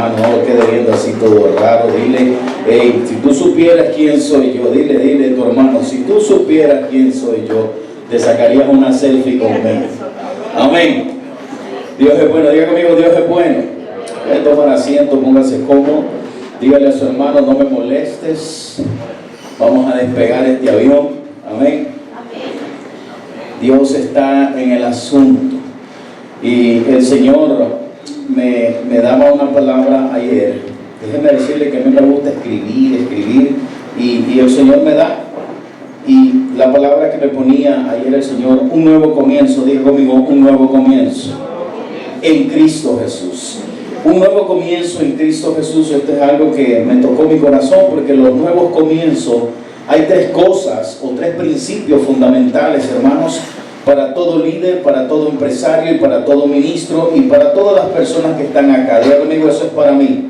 hermano, no lo quede viendo así todo raro. Dile, hey, si tú supieras quién soy yo, dile a tu hermano, si tú supieras quién soy yo, te sacarías una selfie conmigo. Amén. Dios es bueno, diga conmigo, Dios es bueno. Voy a tomar asiento, póngase cómodo. Dígale a su hermano, no me molestes. Vamos a despegar este avión. Amén. Dios está en el asunto. Y el Señor me daba una palabra ayer. Déjeme decirle que a mí me gusta escribir. Y el Señor me da. Y la palabra que me ponía ayer el Señor, un nuevo comienzo. Diga conmigo, un nuevo comienzo. En Cristo Jesús. Un nuevo comienzo en Cristo Jesús. Esto es algo que me tocó mi corazón, porque los nuevos comienzos, hay tres cosas o tres principios fundamentales, hermanos, para todo líder, para todo empresario y para todo ministro y para todas las personas que están acá. Diga conmigo, eso es para mí.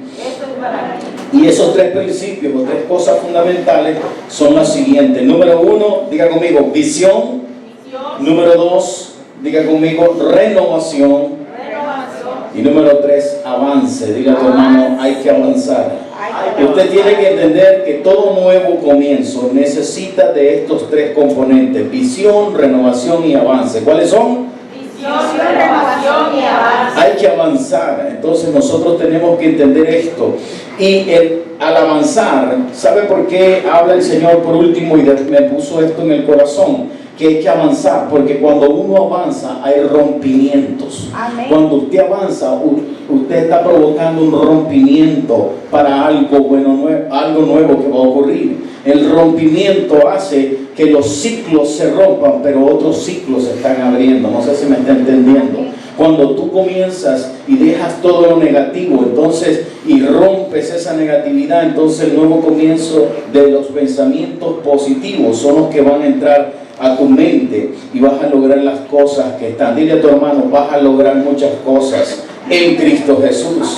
Y esos tres principios o tres cosas fundamentales son las siguientes. Número uno, diga conmigo, visión. Número dos, diga conmigo, renovación. Y número tres, avance. Diga a tu hermano, hay que avanzar. Usted tiene que entender que todo nuevo comienzo necesita de estos tres componentes: visión, renovación y avance. ¿Cuáles son? Visión, renovación y avance. Hay que avanzar. Entonces nosotros tenemos que entender esto. Y al avanzar, ¿sabe por qué habla el Señor por último? Y me puso esto en el corazón, que hay que avanzar, porque cuando uno avanza hay rompimientos. Amén. Cuando usted avanza, usted está provocando un rompimiento para algo bueno, algo nuevo que va a ocurrir. El rompimiento hace que los ciclos se rompan, pero otros ciclos se están abriendo. No sé si me está entendiendo. Cuando tú comienzas y dejas todo lo negativo, entonces, y rompes esa negatividad, entonces el nuevo comienzo de los pensamientos positivos son los que van a entrar a tu mente y vas a lograr las cosas que están. Dile a tu hermano, vas a lograr muchas cosas en Cristo Jesús.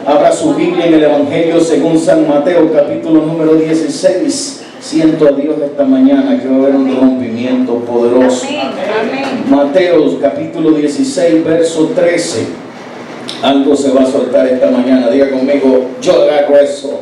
Abra su Biblia en el Evangelio según San Mateo, capítulo número 16. Siento a Dios esta mañana que va a haber un rompimiento poderoso. Mateo, capítulo 16, verso 13. Algo se va a soltar esta mañana. Diga conmigo, yo agarro eso,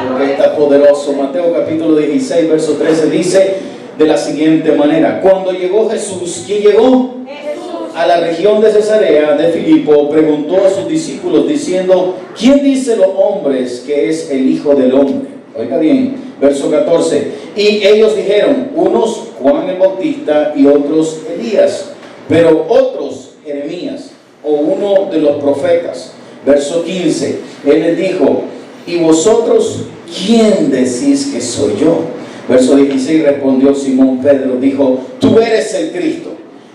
porque está poderoso. Mateo, capítulo 16, verso 13 dice de la siguiente manera: cuando llegó Jesús, ¿quién llegó? Jesús. A la región de Cesarea de Filipo, preguntó a sus discípulos diciendo: ¿quién dice los hombres que es el Hijo del Hombre? Oiga bien, verso 14. Y ellos dijeron, unos Juan el Bautista y otros Elías, pero otros Jeremías o uno de los profetas. Verso 15. Él les dijo: ¿y vosotros quién decís que soy yo? Verso 16, respondió Simón Pedro, dijo: tú eres el Cristo,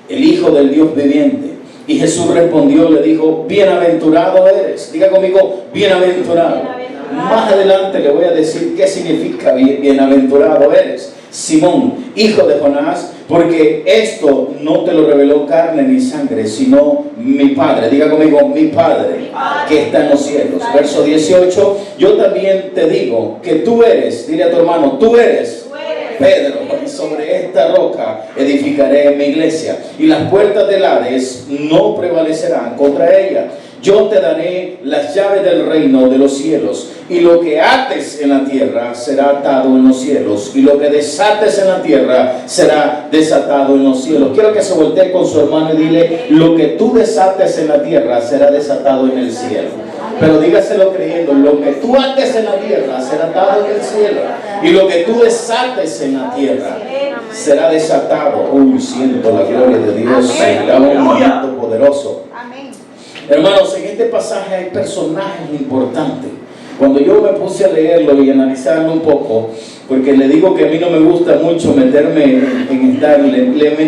el Hijo del Dios viviente. Y Jesús respondió, le dijo: bienaventurado eres. Diga conmigo, bienaventurado. Más adelante le voy a decir qué significa bienaventurado eres, Simón, hijo de Jonás, porque esto no te lo reveló carne ni sangre, sino mi Padre. Diga conmigo, mi Padre que está en los cielos. Verso 18, yo también te digo que tú eres, dile a tu hermano, tú eres Pedro, y sobre esta roca edificaré mi iglesia, y las puertas del Hades no prevalecerán contra ella. Yo te daré las llaves del reino de los cielos, y lo que ates en la tierra será atado en los cielos, y lo que desates en la tierra será desatado en los cielos. Quiero que se voltee con su hermano y dile: lo que tú desates en la tierra será desatado en el cielo. Pero dígaselo creyendo: lo que tú ates en la tierra será atado en el cielo, y lo que tú desates en la tierra será desatado. Uy, siento la gloria de Dios. Será un momento poderoso. Hermanos, en este pasaje hay personajes importantes. Cuando yo me puse a leerlo y analizarlo un poco, porque le digo que a mí no me gusta mucho meterme en estar, le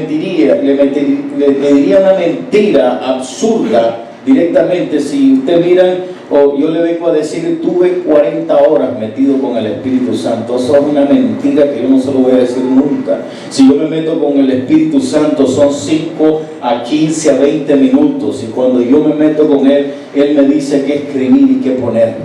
diría una mentira absurda directamente. Si usted miran, o yo le vengo a decir, tuve 40 horas metido con el Espíritu Santo. Eso es una mentira que yo no se lo voy a decir nunca. Si yo me meto con el Espíritu Santo son 5 a 15 a 20 minutos, y cuando yo me meto con Él, Él me dice qué escribir y qué poner.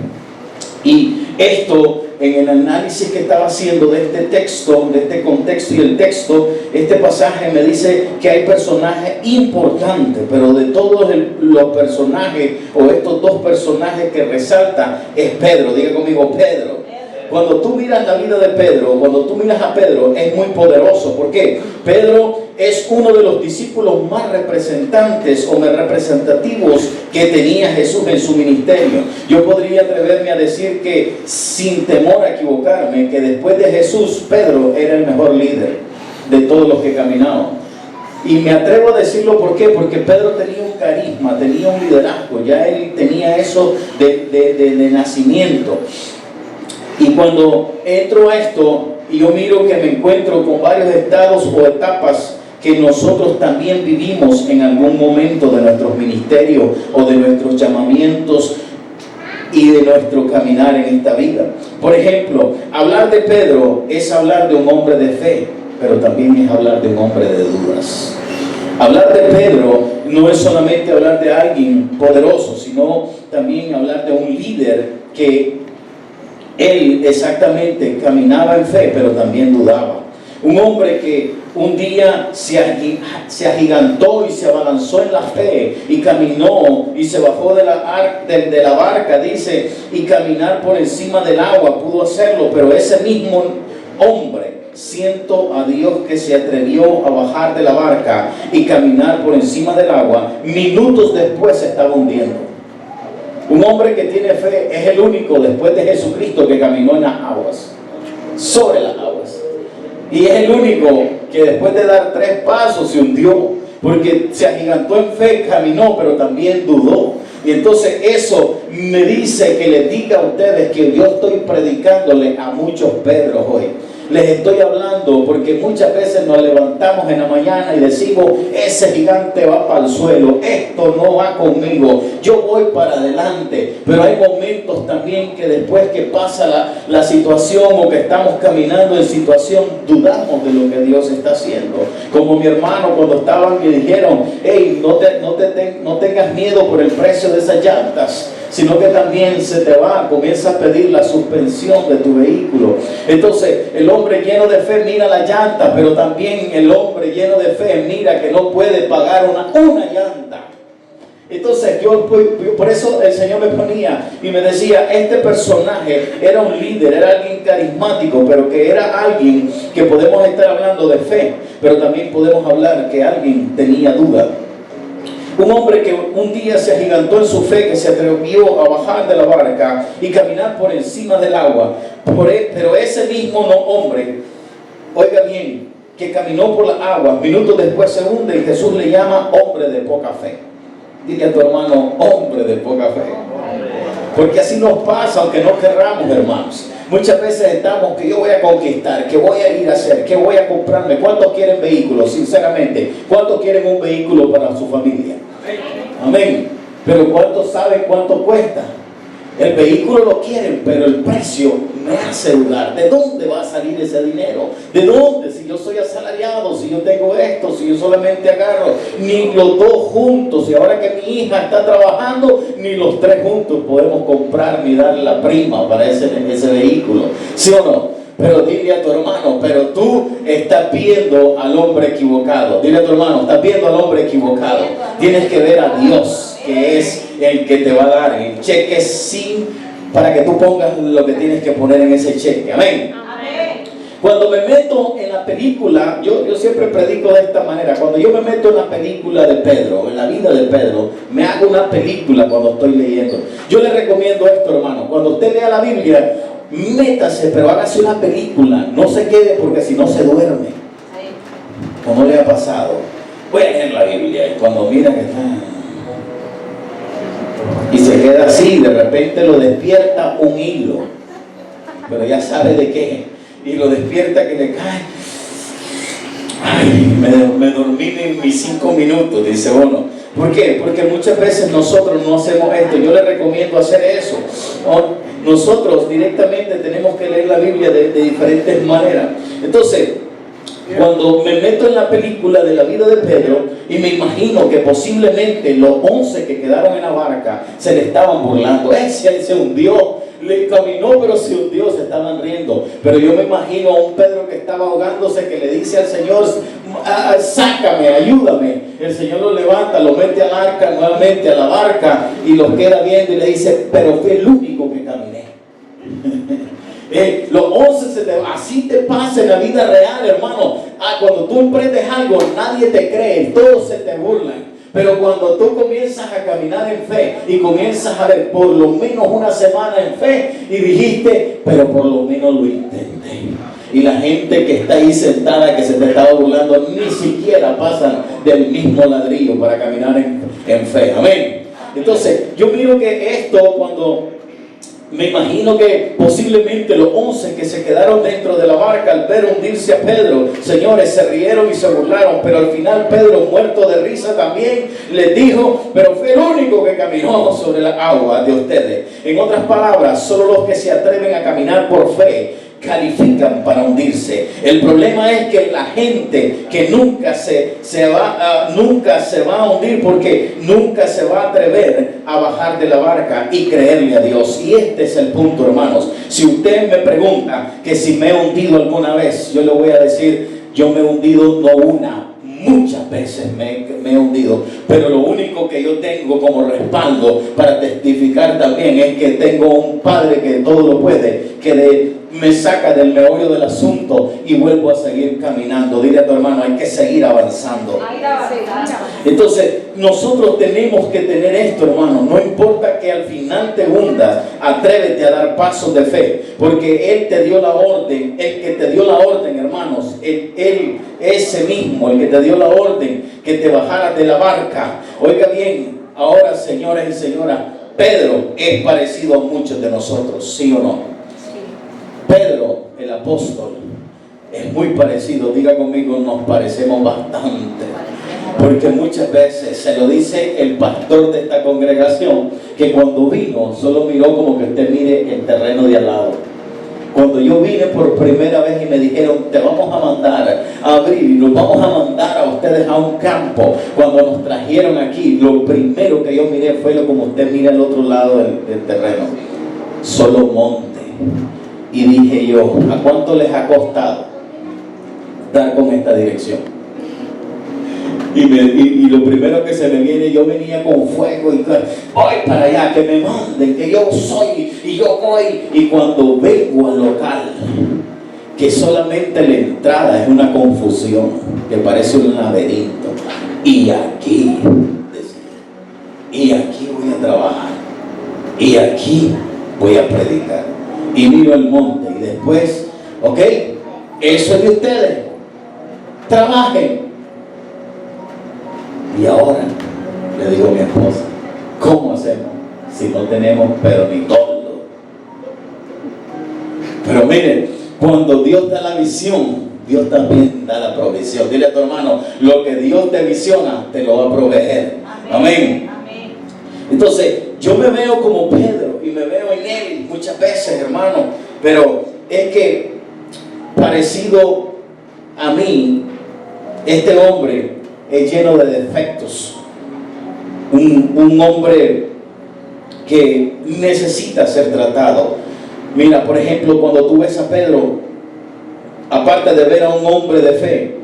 Y esto en el análisis que estaba haciendo de este texto, de este contexto y el texto, este pasaje me dice que hay personajes importantes, pero de todos los personajes, o estos dos personajes que resalta, es Pedro. Diga conmigo, Pedro. Cuando tú miras la vida de Pedro, cuando tú miras a Pedro, es muy poderoso. ¿Por qué? Pedro es uno de los discípulos más representantes o más representativos que tenía Jesús en su ministerio. Yo podría atreverme a decir que, sin temor a equivocarme, que después de Jesús, Pedro era el mejor líder de todos los que caminaban. Y me atrevo a decirlo, ¿por qué? Porque Pedro tenía un carisma, tenía un liderazgo, ya él tenía eso de nacimiento. Y cuando entro a esto y yo miro que me encuentro con varios estados o etapas que nosotros también vivimos en algún momento de nuestros ministerios o de nuestros llamamientos y de nuestro caminar en esta vida. Por ejemplo, hablar de Pedro es hablar de un hombre de fe, pero también es hablar de un hombre de dudas. Hablar de Pedro no es solamente hablar de alguien poderoso, sino también hablar de un líder que él exactamente caminaba en fe, pero también dudaba. Un hombre que un día se agigantó y se abalanzó en la fe y caminó y se bajó de la barca, dice, y caminar por encima del agua, pudo hacerlo, pero ese mismo hombre, siento a Dios que se atrevió a bajar de la barca y caminar por encima del agua, minutos después se estaba hundiendo. Un hombre que tiene fe es el único después de Jesucristo que caminó en las aguas, sobre las aguas. Y es el único que después de dar 3 pasos se hundió, porque se agigantó en fe, caminó, pero también dudó. Y entonces eso me dice que les diga a ustedes que yo estoy predicándole a muchos Pedros hoy. Les estoy hablando porque muchas veces nos levantamos en la mañana y decimos, ese gigante va para el suelo, esto no va conmigo, yo voy para adelante. Pero hay momentos también que después que pasa la situación o que estamos caminando en situación, dudamos de lo que Dios está haciendo. Como mi hermano cuando estaban y dijeron, hey, no tengas miedo por el precio de esas llantas, sino que también se te va, comienza a pedir la suspensión de tu vehículo. Entonces el hombre lleno de fe mira la llanta, pero también el hombre lleno de fe mira que no puede pagar una llanta. Entonces yo por eso el Señor me ponía y me decía, este personaje era un líder, era alguien carismático, pero que era alguien que podemos estar hablando de fe, pero también podemos hablar que alguien tenía duda. Un hombre que un día se agigantó en su fe, que se atrevió a bajar de la barca y caminar por encima del agua. Pero ese mismo hombre, oiga bien, que caminó por las aguas, minutos después se hunde y Jesús le llama hombre de poca fe. Dile a tu hermano, hombre de poca fe. Porque así nos pasa, aunque no querramos, hermanos. Muchas veces estamos que yo voy a conquistar, que voy a ir a hacer, que voy a comprarme. ¿Cuántos quieren vehículos? Sinceramente, ¿cuántos quieren un vehículo para su familia? Amén. Pero ¿cuántos saben cuánto cuesta? El vehículo lo quieren, pero el precio me hace dudar. ¿De dónde va a salir ese dinero? ¿De dónde? Si yo soy asalariado, si yo tengo esto, si yo solamente agarro, ni los dos juntos. Y ahora que mi hija está trabajando, ni los 3 juntos podemos comprar ni dar la prima para ese vehículo. ¿Sí o no? Pero dile a tu hermano, pero tú estás viendo al hombre equivocado. Dile a tu hermano, estás viendo al hombre equivocado. Tienes que ver a Dios, que es el que te va a dar el cheque para que tú pongas lo que tienes que poner en ese cheque. Amén. Amén. Cuando me meto en la película, yo siempre predico de esta manera. Cuando yo me meto en la película de Pedro, en la vida de Pedro, me hago una película cuando estoy leyendo. Yo le recomiendo esto, hermano. Cuando usted lea la Biblia, métase, pero hágase una película. No se quede porque si no se duerme. ¿Cómo le ha pasado? Voy a leer la Biblia y cuando mira que está y se queda así, de repente lo despierta un hilo, pero ya sabe de qué, y lo despierta que le cae. Ay, me dormí en mis 5 minutos, dice uno. ¿Por qué? Porque muchas veces nosotros no hacemos esto. Yo le recomiendo hacer eso. Nosotros directamente tenemos que leer la Biblia de diferentes maneras. Entonces, Cuando me meto en la película de la vida de Pedro y me imagino que posiblemente los 11 que quedaron en la barca se le estaban burlando. Ese se hundió, le caminó pero se hundió, se estaban riendo. Pero yo me imagino a un Pedro que estaba ahogándose, que le dice al Señor: sácame, ayúdame. El Señor lo levanta, lo mete al arca, nuevamente a la barca, y lo queda viendo y le dice: pero fue el único que caminé. Los 11 así te pasa en la vida real, hermano. Cuando tú emprendes algo, nadie te cree, todos se te burlan. Pero cuando tú comienzas a caminar en fe y comienzas a ver por lo menos una semana en fe y dijiste: pero por lo menos lo intenté. Y la gente que está ahí sentada, que se te estaba burlando, ni siquiera pasan del mismo ladrillo para caminar en fe. Amén. Entonces, yo miro que esto, cuando me imagino que posiblemente los 11 que se quedaron dentro de la barca, al ver hundirse a Pedro, señores, se rieron y se burlaron, pero al final Pedro, muerto de risa también, les dijo: pero fue el único que caminó sobre la agua de ustedes. En otras palabras, solo los que se atreven a caminar por fe califican para hundirse. El problema es que la gente que nunca se va a hundir, porque nunca se va a atrever a bajar de la barca y creerle a Dios. Y este es el punto, hermanos. Si usted me pregunta que si me he hundido alguna vez, yo le voy a decir: yo me he hundido no una, muchas veces me he hundido, pero lo único que yo tengo como respaldo para testificar también es que tengo un Padre que todo lo puede, que me saca del meollo del asunto y vuelvo a seguir caminando. Dile a tu hermano: hay que seguir avanzando. Entonces, nosotros tenemos que tener esto, hermano. No importa que al final te hundas, atrévete a dar pasos de fe, porque Él te dio la orden. El que te dio la orden, hermanos, Él ese mismo, el que te dio la orden que te bajaras de la barca. Oiga bien, ahora, señores y señoras, Pedro es parecido a muchos de nosotros, ¿sí o no? Pedro, el apóstol, es muy parecido. Diga conmigo: nos parecemos bastante. Porque muchas veces se lo dice el pastor de esta congregación, que cuando vino solo miró como que usted mire el terreno de al lado. Cuando yo vine por primera vez y me dijeron: te vamos a mandar a abrir y nos vamos a mandar a ustedes a un campo, cuando nos trajeron aquí, lo primero que yo miré fue lo como usted mira al otro lado del terreno, solo monte. Y dije yo: ¿a cuánto les ha costado dar con esta dirección? Y lo primero que se me viene, yo venía con fuego y voy para allá, que me manden, que yo soy y yo voy. Y cuando vengo al local, que solamente la entrada es una confusión, que parece un laberinto, y aquí voy a trabajar, y aquí voy a predicar. Y miro el monte y después, ok, eso es de ustedes, trabajen. Y ahora le digo a mi esposa: ¿cómo hacemos si no tenemos pero ni todo? Pero miren, cuando Dios da la visión, Dios también da la provisión. Dile a tu hermano: lo que Dios te visiona, te lo va a proveer. Amén. Entonces, yo me veo como Pedro y me veo en él muchas veces, hermano. Pero es que, parecido a mí, este hombre es lleno de defectos. Un hombre que necesita ser tratado. Mira, por ejemplo, cuando tú ves a Pedro, aparte de ver a un hombre de fe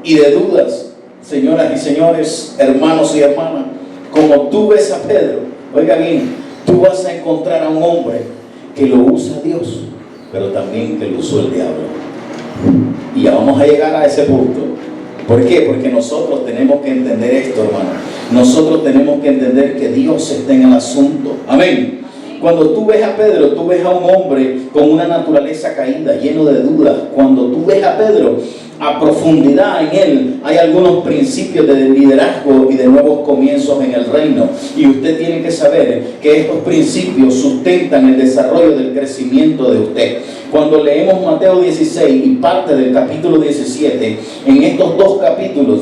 y de dudas, señoras y señores, hermanos y hermanas, como tú ves a Pedro, oiga bien, tú vas a encontrar a un hombre que lo usa Dios, pero también que lo usó el diablo. Y ya vamos a llegar a ese punto. ¿Por qué? Porque nosotros tenemos que entender esto, hermano. Nosotros tenemos que entender que Dios está en el asunto. Amén. Cuando tú ves a Pedro, tú ves a un hombre con una naturaleza caída, lleno de dudas. Cuando tú ves a Pedro, a profundidad en él, hay algunos principios de liderazgo y de nuevos comienzos en el reino. Y usted tiene que saber que estos principios sustentan el desarrollo del crecimiento de usted. Cuando leemos Mateo 16 y parte del capítulo 17, en estos dos capítulos,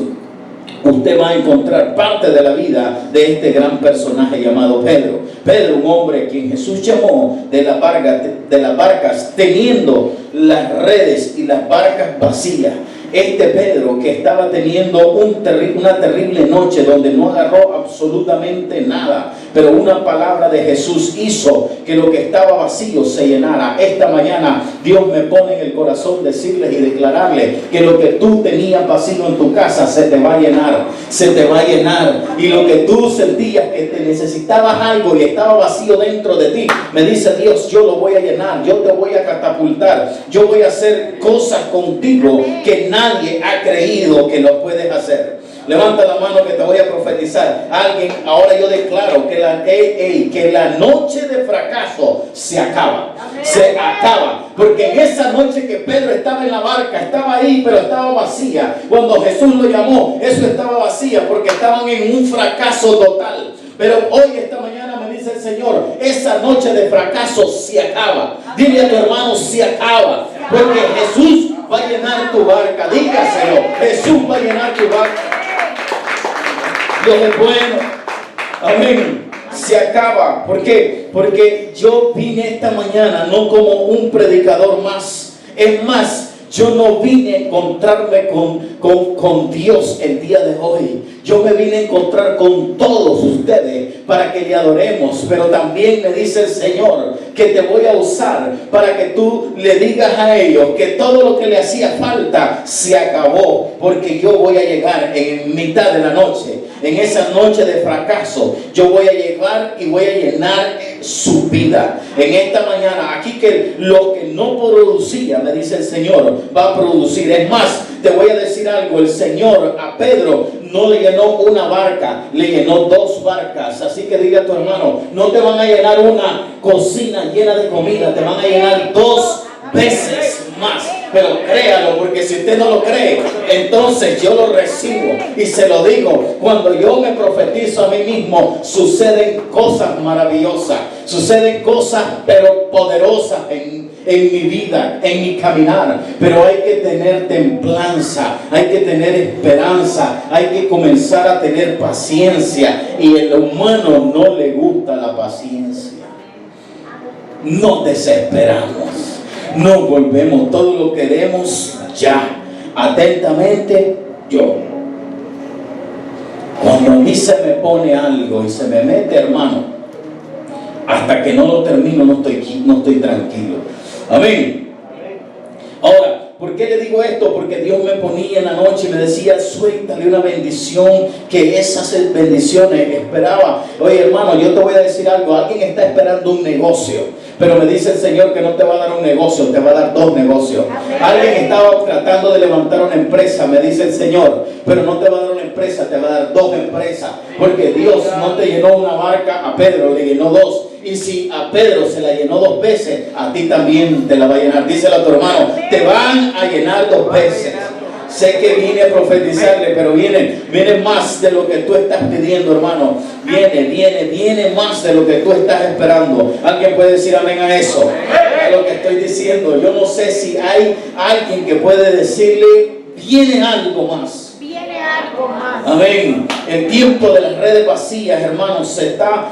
usted va a encontrar parte de la vida de este gran personaje llamado Pedro. Pedro, un hombre a quien Jesús llamó de las barcas teniendo las redes y las barcas vacías. este Pedro, que estaba teniendo una terrible noche donde no agarró absolutamente nada, pero una palabra de Jesús hizo que lo que estaba vacío se llenara. Esta mañana Dios me pone en el corazón decirles y declararles que lo que tú tenías vacío en tu casa se te va a llenar, se te va a llenar. Y lo que tú sentías que te necesitabas algo y estaba vacío dentro de ti, me dice Dios, yo lo voy a llenar, yo te voy a catapultar, yo voy a hacer cosas contigo que nadie ha creído que lo puedes hacer. Levanta la mano que te voy a profetizar. Alguien, ahora yo declaro que la noche de fracaso se acaba. Se acaba. Porque en esa noche que Pedro estaba en la barca, estaba ahí, pero estaba vacía. Cuando Jesús lo llamó, eso estaba vacía porque estaban en un fracaso total. Pero hoy, esta mañana, me dice el Señor, esa noche de fracaso se acaba. Dile a tu hermano, se acaba. Porque Jesús va a llenar tu barca. Dígaselo, Jesús va a llenar tu barca. Dios es bueno. Amén. Se acaba. ¿Por qué? Porque yo vine esta mañana no como un predicador más. Es más, yo no vine a encontrarme con Dios el día de hoy. Yo me vine a encontrar con todos ustedes para que le adoremos. Pero también me dice el Señor que te voy a usar para que tú le digas a ellos que todo lo que le hacía falta se acabó. Porque yo voy a llegar en mitad de la noche, en esa noche de fracaso. Yo voy a llegar y voy a llenar su vida. En esta mañana, aquí que lo que no producía, me dice el Señor, va a producir. Es más, te voy a decir algo. El Señor a Pedro no le llenó una barca, le llenó 2 barcas. Así que diga a tu hermano, no te van a llenar una cocina llena de comida, te van a llenar 2 veces más. Pero créalo, porque si usted no lo cree, entonces yo lo recibo y se lo digo. Cuando yo me profetizo a mí mismo, suceden cosas maravillosas, suceden cosas pero poderosas en mi vida, en mi caminar. Pero hay que tener templanza, hay que tener esperanza, hay que comenzar a tener paciencia. Y el humano no le gusta la paciencia. No desesperamos, no volvemos, todo lo queremos ya. Atentamente, yo. Cuando a mí se me pone algo y se me mete, hermano, hasta que no lo termino no estoy tranquilo. Amén. Ahora, ¿por qué le digo esto? Porque Dios me ponía en la noche y me decía, suéltale una bendición, que esas bendiciones esperaba. Oye, hermano, yo te voy a decir algo. Alguien está esperando un negocio, pero me dice el Señor que no te va a dar un negocio, te va a dar 2 negocios. Alguien estaba tratando de levantar una empresa, me dice el Señor, pero no te va a dar una empresa, te va a dar 2 empresas. Porque Dios no te llenó una barca, a Pedro le llenó 2. Y si a Pedro se la llenó 2 veces, a ti también te la va a llenar. Díselo a tu hermano, te van a llenar 2 veces. Sé que vine a profetizarle, pero viene más de lo que tú estás pidiendo, hermano. Viene más de lo que tú estás esperando. ¿Alguien puede decir amén a eso? A lo que estoy diciendo. Yo no sé si hay alguien que puede decirle, viene algo más. Amén. El tiempo de las redes vacías, hermanos,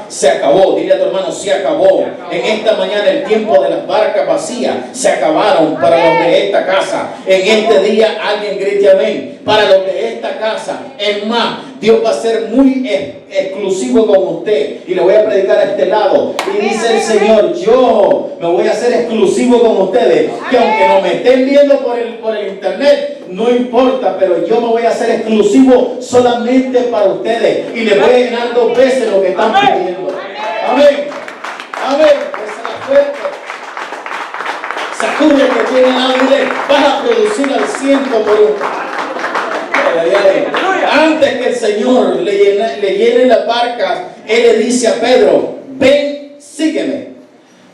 se acabó. Dile a tu hermano, se acabó. En esta mañana el tiempo de las barcas vacías se acabaron para los de esta casa. En este día alguien grite amén. Para los de esta casa. Es más, Dios va a ser muy exclusivo con usted. Y le voy a predicar a este lado. Y dice el Señor, yo me voy a hacer exclusivo con ustedes. Que aunque no me estén viendo por el internet, no importa, pero yo me voy a hacer exclusivo solamente para ustedes. Y les voy a llenar 2 veces lo que están pidiendo. Amén. Amén. Esa es la fuerte. Sacude que tiene hambre. Vas a producir al 100 por 1. Antes que el Señor le llene las barcas, Él le dice a Pedro, ven, sígueme,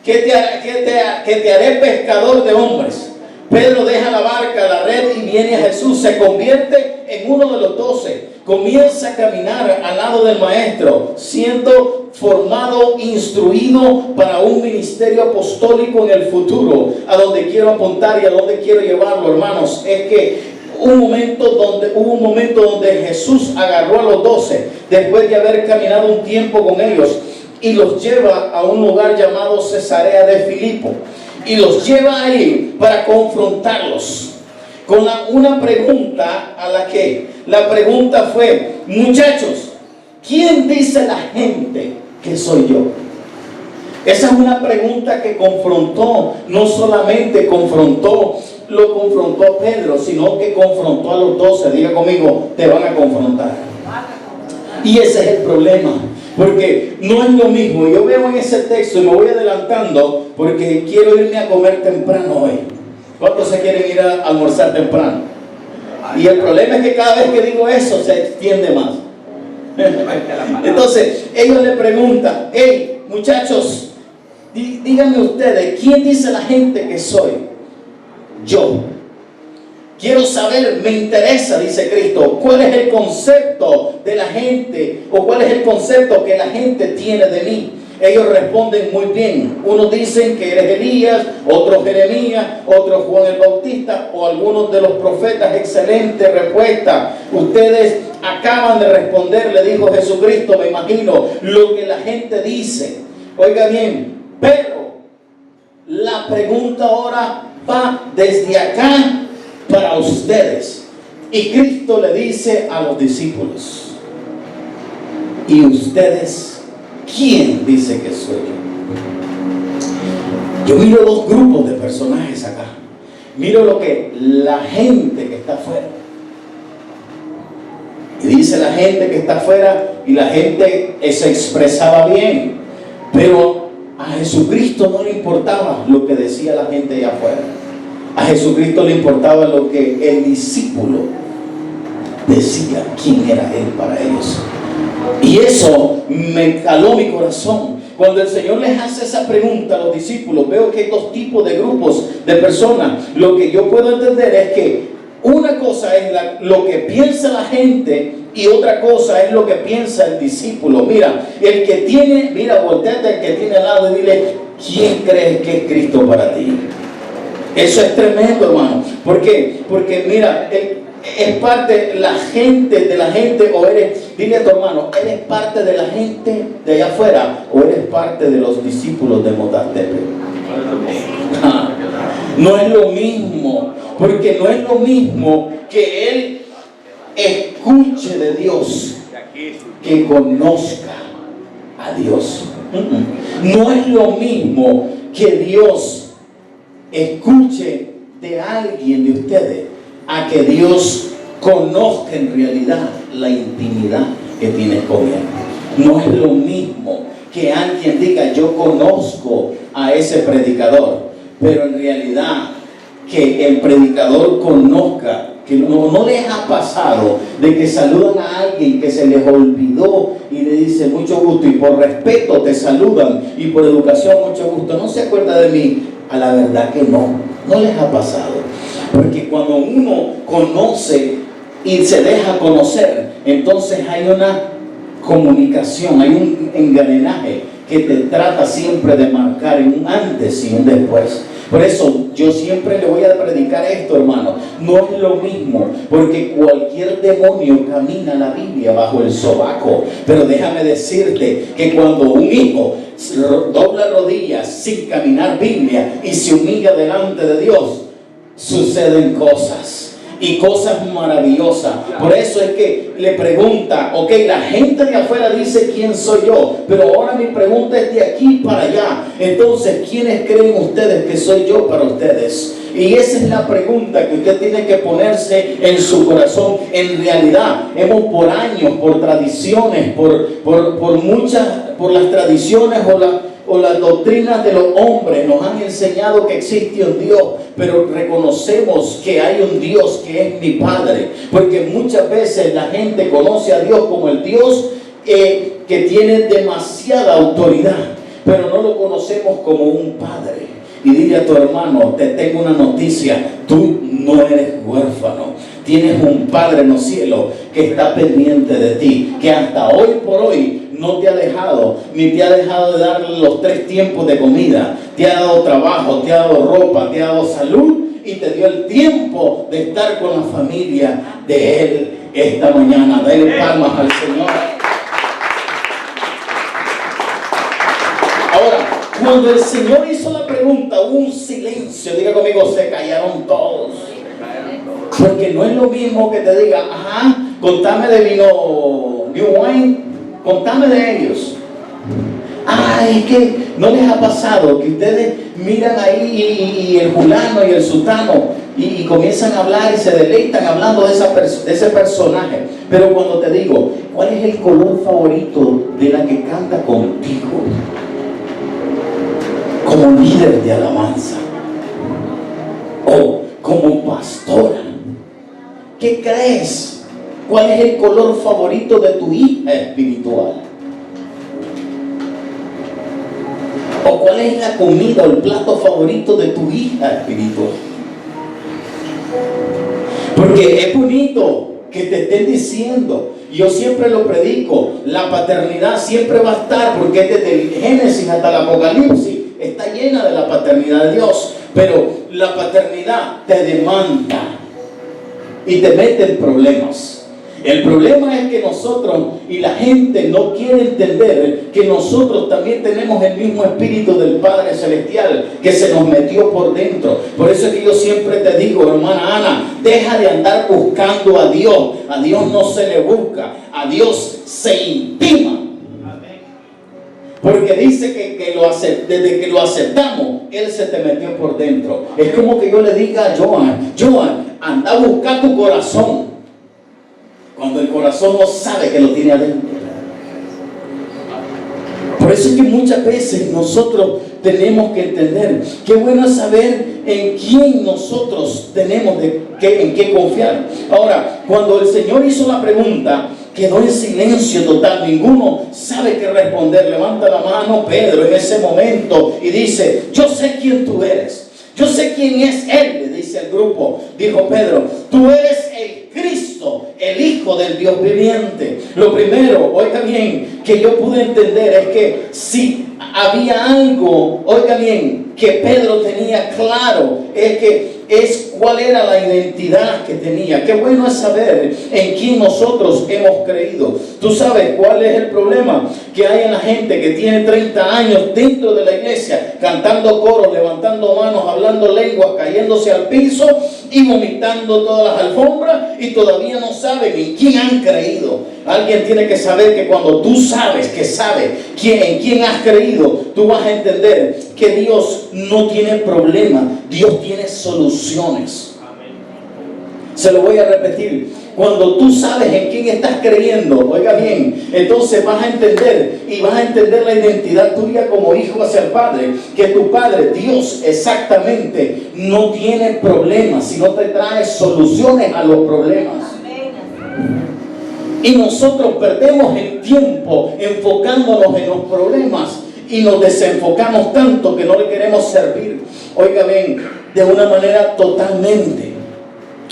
que te haré pescador de hombres. Pedro deja la barca, la red y viene a Jesús. Se convierte en uno de los 12. Comienza a caminar al lado del maestro, siendo formado, instruido para un ministerio apostólico en el futuro. A donde quiero apuntar y a donde quiero llevarlo, hermanos, es que hubo un momento donde Jesús agarró a los 12 después de haber caminado un tiempo con ellos y los lleva a un lugar llamado Cesarea de Filipo y los lleva ahí para confrontarlos con una pregunta la pregunta fue: muchachos, ¿quién dice la gente que soy yo? Esa es una pregunta que confrontó, no solamente lo confrontó a Pedro, sino que confrontó a los 12. Diga conmigo, te van a confrontar. Y ese es el problema, porque no es lo mismo. Yo veo en ese texto, y me voy adelantando porque quiero irme a comer temprano hoy. ¿Cuántos se quieren ir a almorzar temprano? Y el problema es que cada vez que digo eso se extiende más. Entonces ellos le preguntan: hey muchachos, díganme ustedes, ¿quién dice la gente que soy? Yo. Quiero saber, me interesa, dice Cristo, cuál es el concepto de la gente, o cuál es el concepto que la gente tiene de mí. Ellos responden muy bien. Unos dicen que eres Elías, otros Jeremías, otros Juan el Bautista, o algunos de los profetas. Excelente respuesta. Ustedes acaban de responder, le dijo Jesucristo, me imagino, lo que la gente dice. Oiga bien, pero la pregunta ahora va desde acá para ustedes. Y Cristo le dice a los discípulos: ¿y ustedes quién dice que soy yo? Yo miro dos grupos de personajes acá. Miro lo que la gente que está afuera. Y dice la gente que está afuera, y la gente se expresaba bien, pero a Jesucristo no le importaba lo que decía la gente allá afuera. A Jesucristo le importaba lo que el discípulo decía, quién era Él para ellos. Y eso me caló mi corazón. Cuando el Señor les hace esa pregunta a los discípulos, veo que hay dos tipos de grupos de personas. Lo que yo puedo entender es que una cosa es lo que piensa la gente, y otra cosa es lo que piensa el discípulo. Mira, volteate al que tiene al lado y dile: ¿quién crees que es Cristo para ti? Eso es tremendo, hermano. ¿Por qué? Porque mira, es parte de la gente, o dile a tu hermano, ¿eres parte de la gente de allá afuera, o eres parte de los discípulos de Motatepe? No es lo mismo, porque no es lo mismo que él escuche de Dios que conozca a Dios. No es lo mismo que Dios escuche de alguien de ustedes a que Dios conozca en realidad la intimidad que tienes con Él. No es lo mismo que alguien diga: yo conozco a ese predicador, pero en realidad que el predicador conozca, que no les ha pasado de que saludan a alguien que se les olvidó y le dice: mucho gusto, y por respeto te saludan, y por educación, mucho gusto, ¿no se acuerda de mí? A la verdad que no les ha pasado. Porque cuando uno conoce y se deja conocer, entonces hay una comunicación, hay un engranaje que te trata siempre de marcar un antes y un después. Por eso yo siempre le voy a predicar esto, hermano. No es lo mismo, porque cualquier demonio camina la Biblia bajo el sobaco. Pero déjame decirte que cuando un hijo dobla rodillas sin caminar Biblia y se humilla delante de Dios, suceden cosas. Y cosas maravillosas. Por eso es que le pregunta: ok, la gente de afuera dice quién soy yo, pero ahora mi pregunta es de aquí para allá. Entonces, ¿quiénes creen ustedes que soy yo para ustedes? Y esa es la pregunta que usted tiene que ponerse en su corazón. En realidad, hemos por años, por tradiciones, por las tradiciones o las doctrinas de los hombres nos han enseñado que existe un Dios, pero reconocemos que hay un Dios que es mi Padre, porque muchas veces la gente conoce a Dios como el Dios que tiene demasiada autoridad, pero no lo conocemos como un Padre. Y dile a tu hermano: te tengo una noticia, tú no eres huérfano, tienes un Padre en los cielos que está pendiente de ti, que hasta hoy por hoy no te ha dejado, ni te ha dejado de dar los 3 tiempos de comida. Te ha dado trabajo, te ha dado ropa, te ha dado salud, y te dio el tiempo de estar con la familia de Él esta mañana. Dale palmas al Señor. Ahora, cuando el Señor hizo la pregunta, hubo un silencio. Diga conmigo: se callaron todos. Porque no es lo mismo que te diga, ajá, contame de vino New Wine, contame de ellos. Es que no les ha pasado que ustedes miran ahí y el fulano y el sultano y comienzan a hablar y se deleitan hablando de ese personaje. Pero cuando te digo, ¿cuál es el color favorito de la que canta contigo como líder de alabanza o como pastora? ¿Qué crees? ¿Cuál es el color favorito de tu hija espiritual? ¿O cuál es la comida o el plato favorito de tu hija espiritual? Porque es bonito que te estén diciendo, yo siempre lo predico, la paternidad siempre va a estar, porque desde el Génesis hasta el Apocalipsis está llena de la paternidad de Dios. Pero la paternidad te demanda y te mete en problemas. El problema es que nosotros y la gente no quiere entender que nosotros también tenemos el mismo espíritu del Padre Celestial que se nos metió por dentro. Por eso es que yo siempre te digo, hermana Ana, deja de andar buscando a Dios. A Dios no se le busca, a Dios se intima. Porque dice que desde que lo aceptamos, Él se te metió por dentro. Es como que yo le diga a Joan, anda a buscar tu corazón. Cuando el corazón no sabe que lo tiene adentro. Por eso es que muchas veces nosotros tenemos que entender, qué bueno es saber en quién nosotros tenemos en qué confiar. Ahora, cuando el Señor hizo la pregunta, quedó en silencio total, ninguno sabe qué responder. Levanta la mano Pedro en ese momento y dice, yo sé quién tú eres, yo sé quién es Él, le dice al grupo. Dijo Pedro, tú eres el Cristo, el Hijo del Dios viviente. Lo primero, oiga bien, que yo pude entender es que si había algo, oiga bien, que Pedro tenía claro, es cuál era la identidad que tenía. Qué bueno es saber en quién nosotros hemos creído. Tú sabes cuál es el problema que hay en la gente que tiene 30 años dentro de la iglesia, cantando coros, levantando manos, hablando lenguas, cayéndose al piso y vomitando todas las alfombras, y todavía no saben en quién han creído. Alguien tiene que saber que cuando tú sabes que sabe en quién has creído, tú vas a entender que Dios no tiene problema, Dios tiene soluciones. Se lo voy a repetir. Cuando tú sabes en quién estás creyendo, oiga bien, entonces vas a entender y vas a entender la identidad tuya como hijo hacia el Padre. Que tu Padre, Dios, exactamente, no tiene problemas, sino te trae soluciones a los problemas. Y nosotros perdemos el tiempo enfocándonos en los problemas y nos desenfocamos tanto que no le queremos servir, oiga bien, de una manera totalmente.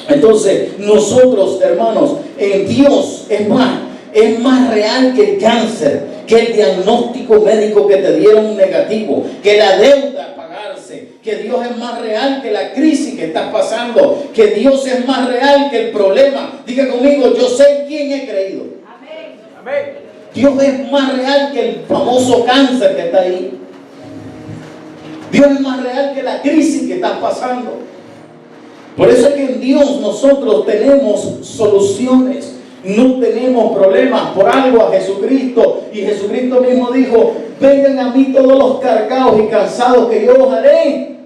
Entonces nosotros, hermanos, en Dios es más real que el cáncer, que el diagnóstico médico que te dieron negativo, que la deuda a pagarse, que Dios es más real que la crisis que estás pasando, que Dios es más real que el problema. Diga conmigo, yo sé en quién he creído. Amén. Amén. Dios es más real que el famoso cáncer que está ahí. Dios es más real que la crisis que estás pasando. Por eso es que en Dios nosotros tenemos soluciones, no tenemos problemas. Por algo a Jesucristo, y Jesucristo mismo dijo, vengan a mí todos los cargados y cansados que yo os haré.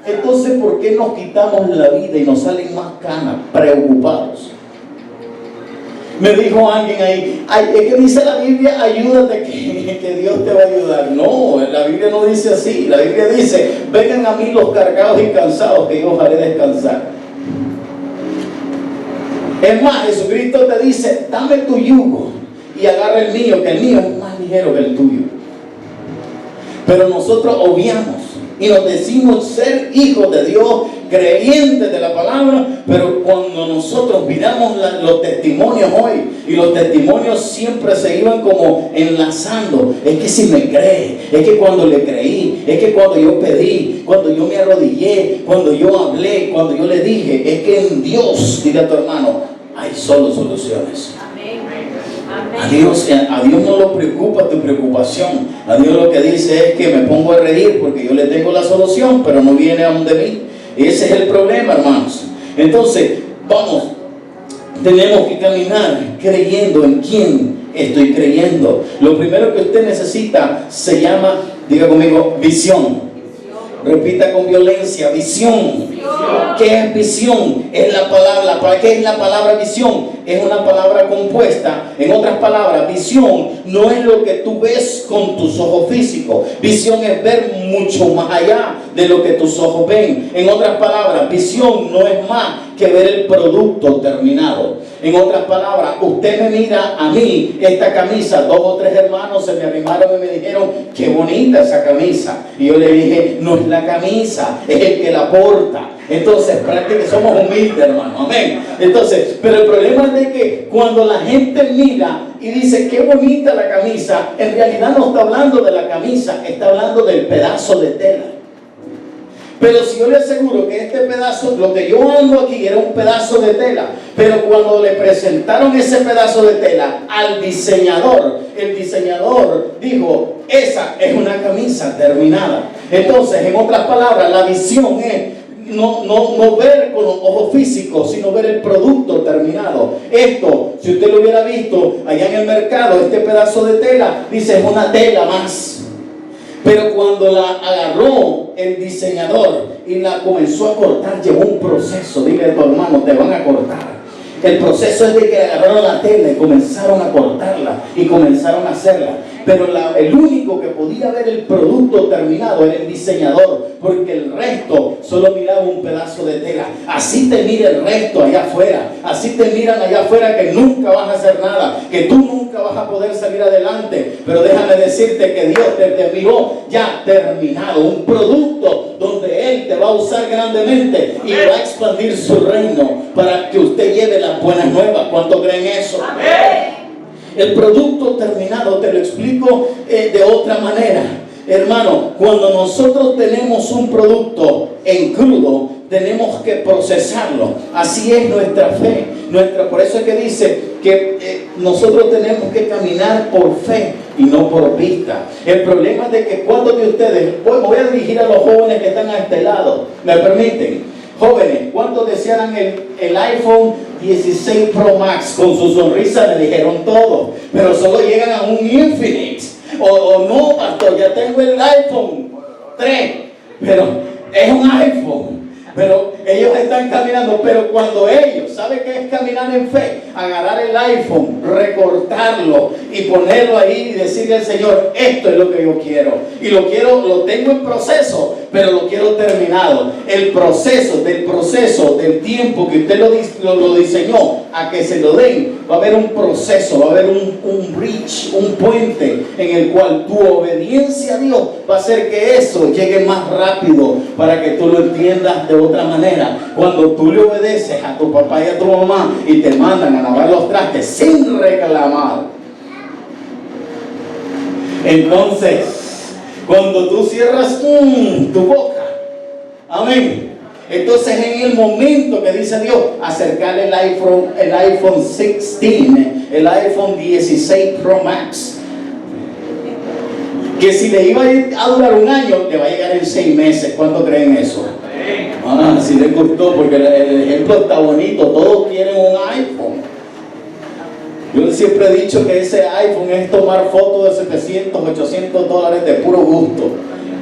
Entonces, ¿por qué nos quitamos la vida y nos salen más canas, preocupados? Me dijo alguien ahí, es que dice la Biblia, ayúdate que Dios te va a ayudar. No, la Biblia no dice así. La Biblia dice, vengan a mí los cargados y cansados que yo os haré descansar. Es más, Jesucristo te dice, dame tu yugo y agarra el mío, que el mío es más ligero que el tuyo. Pero nosotros obviamos y nos decimos ser hijos de Dios, creyentes de la palabra, pero cuando nosotros miramos los testimonios hoy, y los testimonios siempre se iban como enlazando, es que si me cree, es que cuando le creí, es que cuando yo pedí, cuando yo me arrodillé, cuando yo hablé, cuando yo le dije, es que en Dios, dile a tu hermano, hay solo soluciones. A Dios no lo preocupa tu preocupación. A Dios lo que dice es que me pongo a reír porque yo le tengo la solución, pero no viene aún de mí. Ese es el problema, hermanos. Entonces, Vamos, tenemos que caminar creyendo en quién estoy creyendo. Lo primero que usted necesita se llama, diga conmigo, visión. Repita con violencia, visión. ¿Qué es visión? Es la palabra. ¿Para qué es la palabra visión? Es una palabra compuesta. En otras palabras, visión no es lo que tú ves con tus ojos físicos. Visión es ver mucho más allá de lo que tus ojos ven. En otras palabras, visión no es más que ver el producto terminado. En otras palabras, usted me mira a mí, esta camisa, 2 o 3 hermanos se me arrimaron y me dijeron, qué bonita esa camisa. Y yo le dije, no es la camisa, es el que la porta. Entonces, prácticamente somos humildes, hermano, amén. Entonces, pero el problema es de que cuando la gente mira y dice, qué bonita la camisa, en realidad no está hablando de la camisa, está hablando del pedazo de tela. Pero si yo le aseguro que este pedazo, lo que yo ando aquí era un pedazo de tela, pero cuando le presentaron ese pedazo de tela al diseñador, el diseñador dijo, esa es una camisa terminada. Entonces, en otras palabras, la visión es no ver con los ojos físicos, sino ver el producto terminado. Esto, si usted lo hubiera visto allá en el mercado, este pedazo de tela, dice, es una tela más. Pero cuando la agarró el diseñador y la comenzó a cortar, llevó un proceso. Dile a tu hermano, te van a cortar. El proceso es de que agarraron la tela y comenzaron a cortarla y comenzaron a hacerla. Pero el único que podía ver el producto terminado era el diseñador, porque el resto solo miraba un pedazo de tela. Así te mira el resto allá afuera. Así te miran allá afuera que nunca vas a hacer nada, que tú nunca vas a poder salir adelante. Pero déjame decirte que Dios te miró ya terminado, un producto donde Él te va a usar grandemente y va a expandir su reino para que usted lleve las buenas nuevas. ¿Cuánto creen eso? Amén. El producto terminado, te lo explico de otra manera. Hermano, cuando nosotros tenemos un producto en crudo, tenemos que procesarlo. Así es nuestra fe. Por eso es que dice que nosotros tenemos que caminar por fe y no por vista. El problema es de que cuántos de ustedes, me voy a dirigir a los jóvenes que están a este lado, ¿me permiten? Jóvenes, ¿cuántos desearan el iPhone 16 Pro Max? Con su sonrisa le dijeron todo, pero solo llegan a un Infinite. O no, pastor, ya tengo el iPhone 3, pero es un iPhone. Pero ellos están caminando, pero cuando ellos, ¿saben qué es caminar en fe? Agarrar el iPhone, recortarlo y ponerlo ahí y decirle al Señor, esto es lo que yo quiero. Y lo tengo en proceso, pero lo quiero terminado. El proceso, del tiempo que usted lo diseñó a que se lo den, va a haber un proceso, va a haber un bridge, un puente en el cual tu obediencia a Dios va a hacer que eso llegue más rápido para que tú lo entiendas de otra manera. Cuando tú le obedeces a tu papá y a tu mamá y te mandan a lavar los trastes sin reclamar, entonces cuando tú cierras tu boca, amén, entonces en el momento que dice Dios, acercarle el iPhone 16, el iPhone 16 Pro Max, que si le iba a durar un año, le va a llegar en 6 meses. ¿Cuánto creen eso? Si les gustó, porque el ejemplo está bonito. Todos quieren un iPhone. Yo siempre he dicho que ese iPhone es tomar fotos de 700, 800 dólares de puro gusto.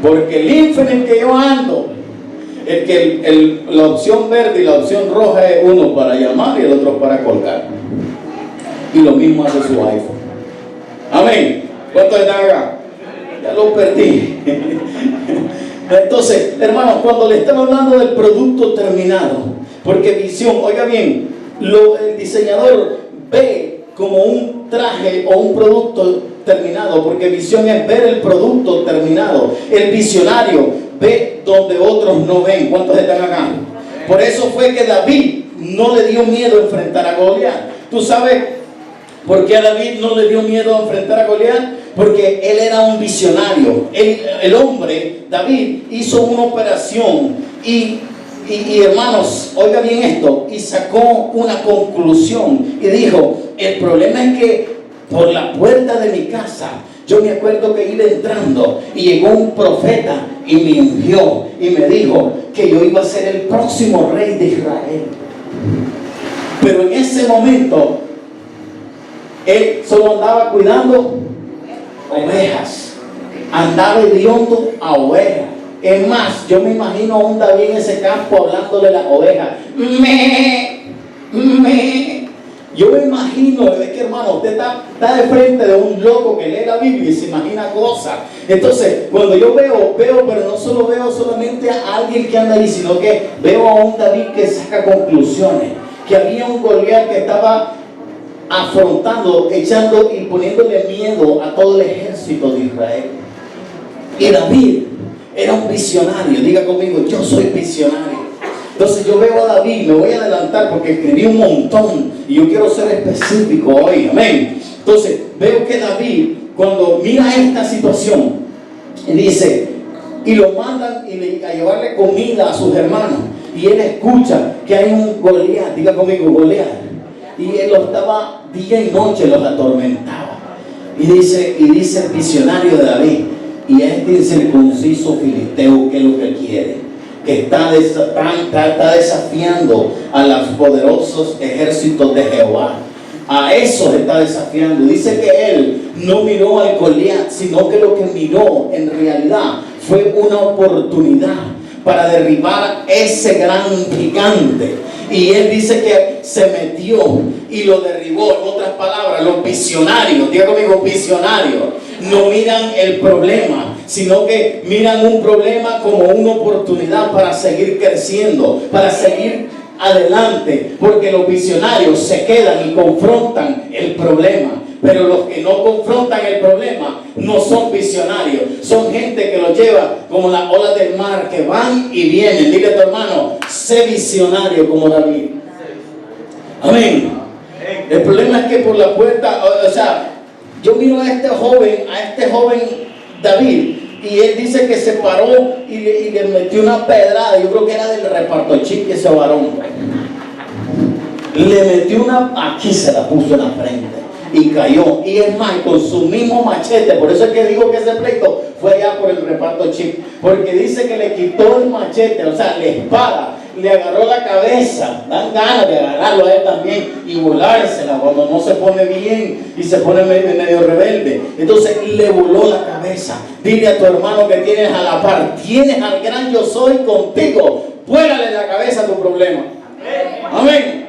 Porque el Infinite que yo ando, la opción verde y la opción roja es uno para llamar y el otro para colgar. Y lo mismo hace su iPhone. Amén. ¿Cuántos están acá? Ya lo perdí. Entonces, hermanos, cuando le están hablando del producto terminado, porque visión, oiga bien, el diseñador ve como un traje o un producto terminado, porque visión es ver el producto terminado. El visionario ve donde otros no ven. ¿Cuántos están acá? Por eso fue que David no le dio miedo a enfrentar a Goliat. ¿Tú sabes por qué a David no le dio miedo a enfrentar a Goliat? Porque él era un visionario. El hombre, David, hizo una operación y hermanos, oiga bien esto, y sacó una conclusión y dijo, el problema es que por la puerta de mi casa, yo me acuerdo que iba entrando y llegó un profeta y me ungió y me dijo que yo iba a ser el próximo rey de Israel. Pero en ese momento, él solo andaba cuidando ovejas. Andaba hediondo a ovejas. Es más, yo me imagino a un David en ese campo hablándole a las ovejas. Yo me imagino, es que hermano, usted está de frente de un loco que lee la Biblia y se imagina cosas. Entonces, cuando yo veo, pero no solo veo solamente a alguien que anda ahí, sino que veo a un David que saca conclusiones. Que había un Goliat que estaba afrontando, echando y poniéndole miedo a todo el ejército de Israel. Y David era un visionario. Diga conmigo, yo soy visionario. Entonces yo veo a David, me voy a adelantar porque escribí un montón y yo quiero ser específico hoy, amén. Entonces veo que David, cuando mira esta situación, dice, y lo mandan a llevarle comida a sus hermanos, y él escucha que hay un Goliat, diga conmigo, Goliat, y él lo estaba día y noche, los atormentaba. Y dice el visionario de David, y este incircunciso filisteo, ¿qué es lo que él quiere? Que está desafiando a los poderosos ejércitos de Jehová. A eso está desafiando. Dice que él no miró al Goliat, sino que lo que miró en realidad fue una oportunidad para derribar ese gran gigante. Y él dice que se metió y lo derribó. En otras palabras, los visionarios, diga conmigo, visionarios, no miran el problema, sino que miran un problema como una oportunidad para seguir creciendo, para seguir adelante, porque los visionarios se quedan y confrontan el problema. Pero los que no confrontan el problema no son visionarios, son gente que lo lleva como las olas del mar que van y vienen. Dile a tu hermano, sé visionario como David. Amén. El problema es que por la puerta, yo miro a este joven David, y él dice que se paró y le metió una pedrada. Yo creo que era del reparto chique ese varón. Le metió aquí se la puso en la frente y cayó. Y es más, con su mismo machete. Por eso es que digo que ese pleito fue allá por el reparto chic, porque dice que le quitó el machete, la espada, le agarró la cabeza. Dan ganas de agarrarlo a él también y volársela cuando no se pone bien y se pone medio rebelde. Entonces le voló la cabeza. Dile a tu hermano que tienes a la par, tienes al gran yo soy contigo, vuélale la cabeza a tu problema. Amén.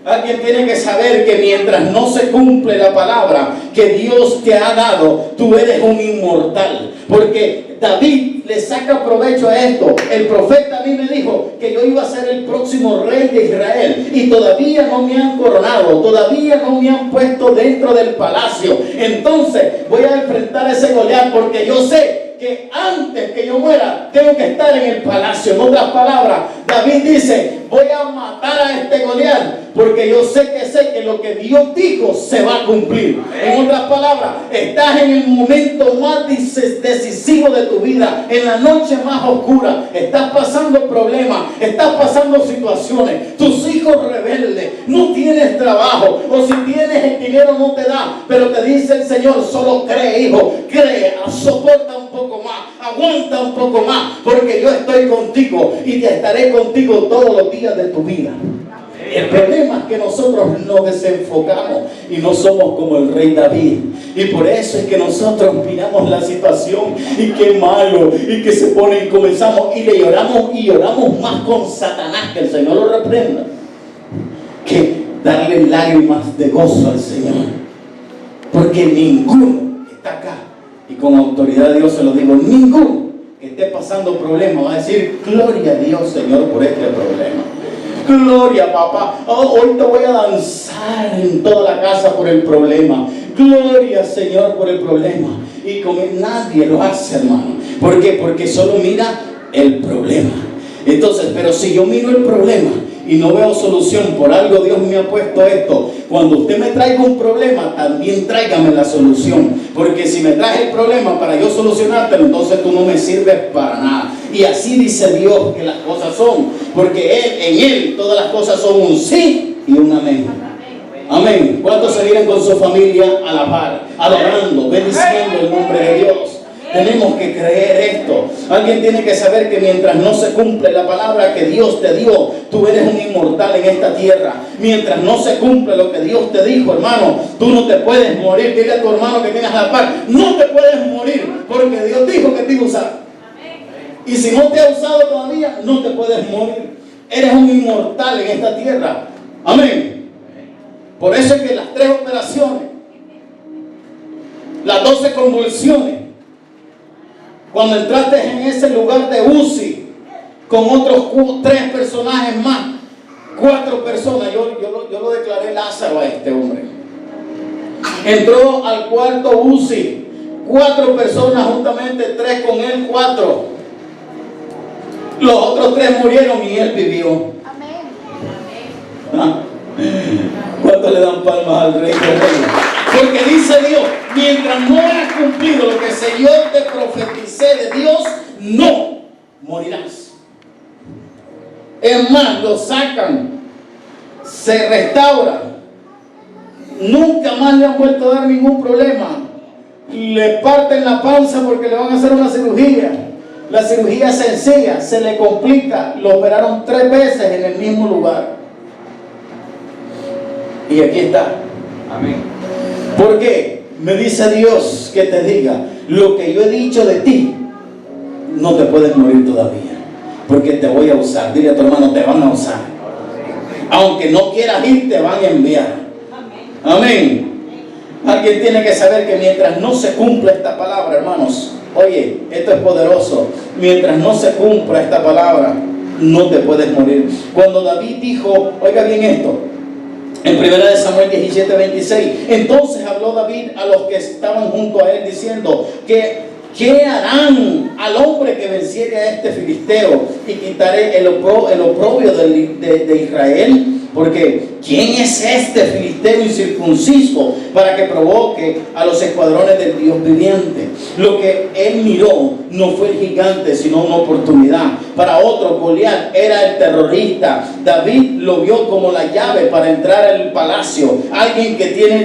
Alguien tiene que saber que mientras no se cumple la palabra que Dios te ha dado, tú eres un inmortal. Porque David le saca provecho a esto. El profeta a mí me dijo que yo iba a ser el próximo rey de Israel, y todavía no me han coronado, todavía no me han puesto dentro del palacio. Entonces voy a enfrentar a ese Goliat, porque yo sé que antes que yo muera tengo que estar en el palacio. En otras palabras, David dice, voy a matar a este Goliat, porque yo sé que lo que Dios dijo se va a cumplir. En otras palabras, estás en el momento más decisivo de tu vida, en la noche más oscura, estás pasando problemas, estás pasando situaciones, tus hijos rebeldes, no tienes trabajo, o si tienes el dinero no te da, pero te dice el Señor, solo cree, hijo, cree, soporta un poco más, aguanta un poco más, porque yo estoy contigo y te estaré contigo todos los días de tu vida. El problema es que nosotros nos desenfocamos y no somos como el rey David. Y por eso es que nosotros miramos la situación y qué malo, y que se pone y comenzamos y le lloramos más con Satanás, que el Señor lo reprenda, que darle lágrimas de gozo al Señor. Porque ninguno que está acá, y con autoridad de Dios se lo digo, ninguno que esté pasando problemas va a decir, gloria a Dios, Señor, por este problema. Gloria, papá, hoy te voy a danzar en toda la casa por el problema. Gloria, Señor, por el problema. Y como nadie lo hace, hermano. ¿Por qué? Porque solo mira el problema. Entonces, pero si yo miro el problema y no veo solución, por algo Dios me ha puesto esto. Cuando usted me traiga un problema, también tráigame la solución. Porque si me traes el problema para yo solucionártelo, entonces tú no me sirves para nada. Y así dice Dios que las cosas son. Porque en Él todas las cosas son un sí y un amén. Amén. ¿Cuántos se vienen con su familia a la par, adorando, bendiciendo el nombre de Dios? Tenemos que creer esto. Alguien tiene que saber que mientras no se cumple la palabra que Dios te dio, tú eres un inmortal en esta tierra. Mientras no se cumple lo que Dios te dijo, hermano, tú no te puedes morir. Dile a tu hermano que tienes a la par, no te puedes morir, porque Dios dijo que te iba a usar. Y si no te ha usado todavía, no te puedes morir. Eres un inmortal en esta tierra. Amén. Por eso es que las 3 operaciones, las 12 convulsiones, cuando entraste en ese lugar de UCI con otros 3 personajes más, 4 personas, yo lo declaré Lázaro a este hombre. Entró al cuarto UCI, 4 personas juntamente, 3 con él, 4. Los otros 3 murieron y él vivió. Amén. ¿Cuánto le dan palmas al Rey de Reyes? Porque dice Dios, mientras no hayas cumplido lo que yo te profeticé de Dios, no morirás. Es más, lo sacan, se restaura, nunca más le han vuelto a dar ningún problema. Le parten la panza porque le van a hacer una cirugía. La cirugía sencilla, se le complica, lo operaron 3 veces en el mismo lugar. Y aquí está. Amén. ¿Por qué? Me dice Dios que te diga, lo que yo he dicho de ti, no te puedes morir todavía, porque te voy a usar. Dile a tu hermano, te van a usar. Aunque no quieras ir, te van a enviar. Amén. Alguien tiene que saber que mientras no se cumpla esta palabra, hermanos, oye, esto es poderoso. Mientras no se cumpla esta palabra, no te puedes morir. Cuando David dijo, oiga bien esto, en 1 Samuel 17:26, entonces habló David a los que estaban junto a él diciendo, ¿qué harán al hombre que venciere a este filisteo y quitaré el oprobio de Israel? Porque ¿quién es este filisteo incircunciso para que provoque a los escuadrones del Dios viviente? Lo que él miró no fue el gigante, sino una oportunidad. Para otro, Goliat era el terrorista. David lo vio como la llave para entrar al palacio. Alguien que tiene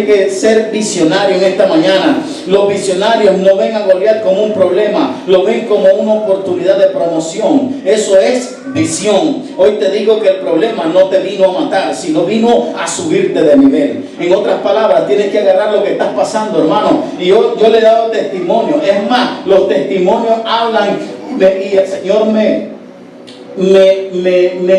que ser visionario en esta mañana. Los visionarios no ven a Goliat como un problema, lo ven como una oportunidad de promoción. Eso es visión. Hoy te digo que el problema no te vino a matar, sino vino a subirte de nivel. En otras palabras, tienes que agarrar lo que estás pasando, hermano. Y yo le he dado testimonio. Es más, los testimonios hablan y el Señor me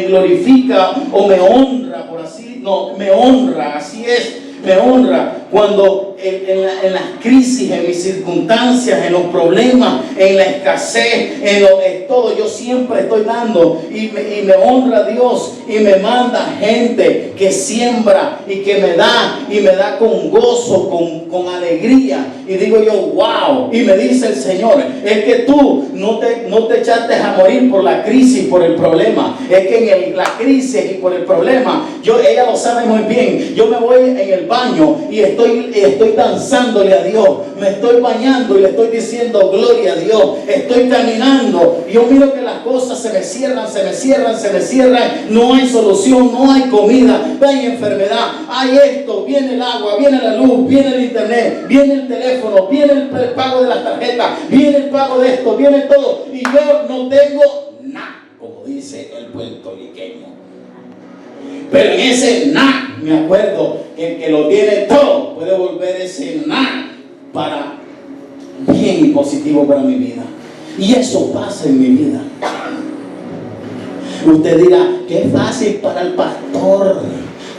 glorifica o me honra, por así, no, me honra, así es, me honra cuando en las crisis, en mis circunstancias, en los problemas, en la escasez, en todo, yo siempre estoy dando y me honra Dios y me manda gente que siembra y que me da con gozo, con alegría, y digo yo, wow, y me dice el Señor, es que tú no te echaste a morir por la crisis, por el problema, es que en la crisis y por el problema, ella lo sabe muy bien, yo me voy en el baño y estoy danzándole a Dios, me estoy bañando y le estoy diciendo gloria a Dios, estoy caminando y yo miro que las cosas se me cierran, no hay solución, no hay comida, hay enfermedad, hay esto, viene el agua, viene la luz, viene el internet, viene el teléfono, viene el pago de las tarjetas, viene el pago de esto, viene todo, y yo no tengo nada, como dice el puertorriqueño. Pero en ese nada, me acuerdo que el que lo tiene todo puede volver ese nada para bien y positivo para mi vida. Y eso pasa en mi vida. Usted dirá, qué fácil para el pastor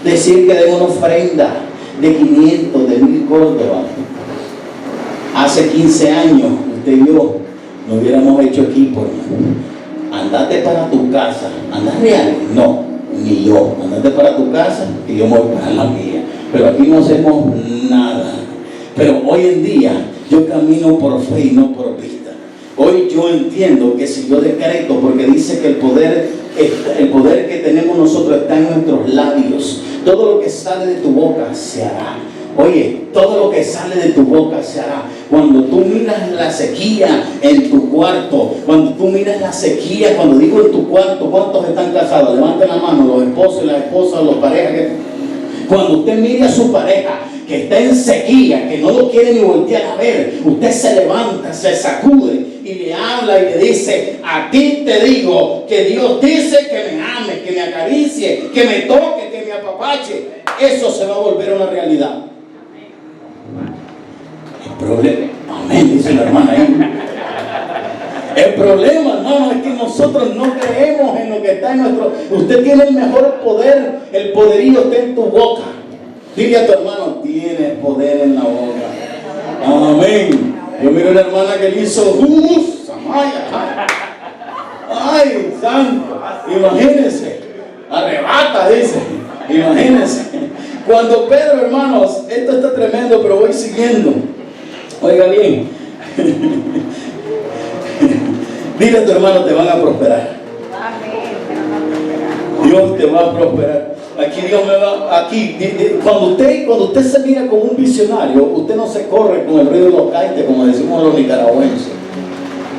decir que dé una ofrenda de 500, de 1000 córdobas. Hace 15 años, usted y yo no hubiéramos hecho equipo, hermano. Andate para tu casa. ¿Andás real? No, ni yo. Andate para tu casa y yo me voy para la mía. Pero aquí no hacemos nada. Pero hoy en día yo camino por fe y no por vista. Hoy yo entiendo que si yo decreto, porque dice que el poder que tenemos nosotros está en nuestros labios. Todo lo que sale de tu boca se hará. Oye, todo lo que sale de tu boca se hará. Cuando tú miras la sequía en tu cuarto, cuando tú miras la sequía, cuando digo en tu cuarto, ¿cuántos están casados? Levanten la mano, los esposos y las esposas, los parejas. Cuando usted mire a su pareja que está en sequía, que no lo quiere ni voltear a ver, usted se levanta, se sacude y le habla y le dice: a ti te digo que Dios dice que me ame, que me acaricie, que me toque, que me apapache. Eso se va a volver una realidad. El problema, amén, dice la hermana ahí. El problema, hermano, es que nosotros no creemos en lo que está en nuestro. Usted tiene el mejor poder, el poderío está en tu boca. Dile a tu hermano: tienes poder en la boca. Amén. Yo miro a una hermana que le hizo ay, santo. Imagínense. Arrebata, dice. Imagínense. Cuando Pedro, hermanos, esto está tremendo, pero voy siguiendo. Oiga bien. Dile a tu hermano: te van a prosperar. Dios te va a prosperar. Aquí Dios me va, aquí, cuando usted se mira como un visionario, usted no se corre con el ruido de los caites, como decimos los nicaragüenses.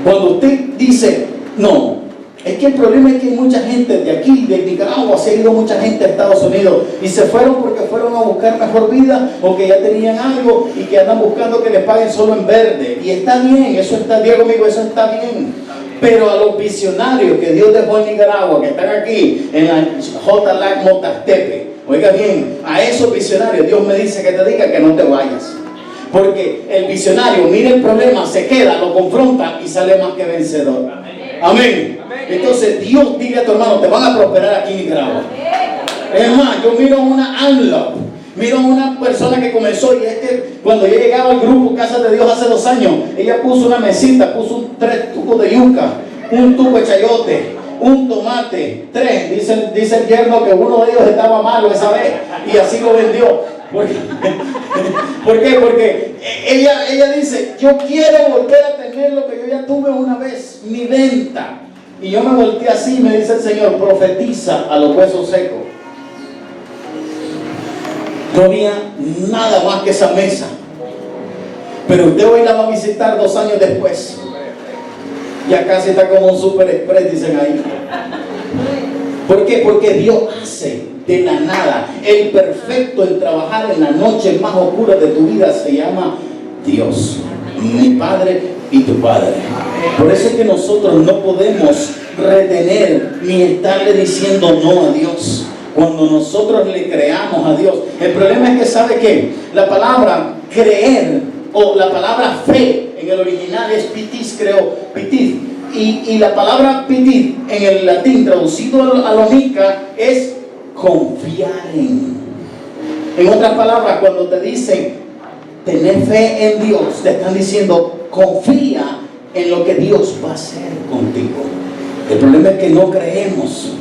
Cuando usted dice: no, es que el problema es que hay mucha gente de aquí, de Nicaragua, se ha ido mucha gente a Estados Unidos y se fueron porque fueron a buscar mejor vida o que ya tenían algo y que andan buscando que les paguen solo en verde. Y está bien, eso está bien conmigo, eso está bien. Pero a los visionarios que Dios dejó en Nicaragua, que están aquí en la Jotalac Motastepe, oiga bien, a esos visionarios Dios me dice que te diga que no te vayas. Porque el visionario mira el problema, se queda, lo confronta y sale más que vencedor. Amén. Entonces Dios, dile a tu hermano: te van a prosperar aquí en Nicaragua. Es más, yo miro una ANLA, miro a una persona que comenzó, y es que cuando yo llegaba al grupo Casa de Dios hace 2 años, ella puso una mesita, puso 3 tubos de yuca, un tubo de chayote, un tomate, 3. Dice el yerno que uno de ellos estaba malo esa vez y así lo vendió. ¿Por qué? Porque ella dice: yo quiero volver a tener lo que yo ya tuve una vez, mi venta. Y yo me volteé así y me dice el Señor: profetiza a los huesos secos. No había nada más que esa mesa. Pero usted hoy la va a visitar 2 años después. Ya casi está como un super express, dicen ahí. ¿Por qué? Porque Dios hace de la nada. El perfecto en trabajar en la noche más oscura de tu vida se llama Dios, mi Padre y tu Padre. Por eso es que nosotros no podemos retener ni estarle diciendo no a Dios. Cuando nosotros le creamos a Dios, el problema es que, ¿sabe qué? La palabra creer o la palabra fe en el original es pitis, creo, pitis. Y la palabra pitis en el latín traducido a lo nica es confiar en. En otras palabras, cuando te dicen tener fe en Dios, te están diciendo confía en lo que Dios va a hacer contigo. El problema es que no creemos.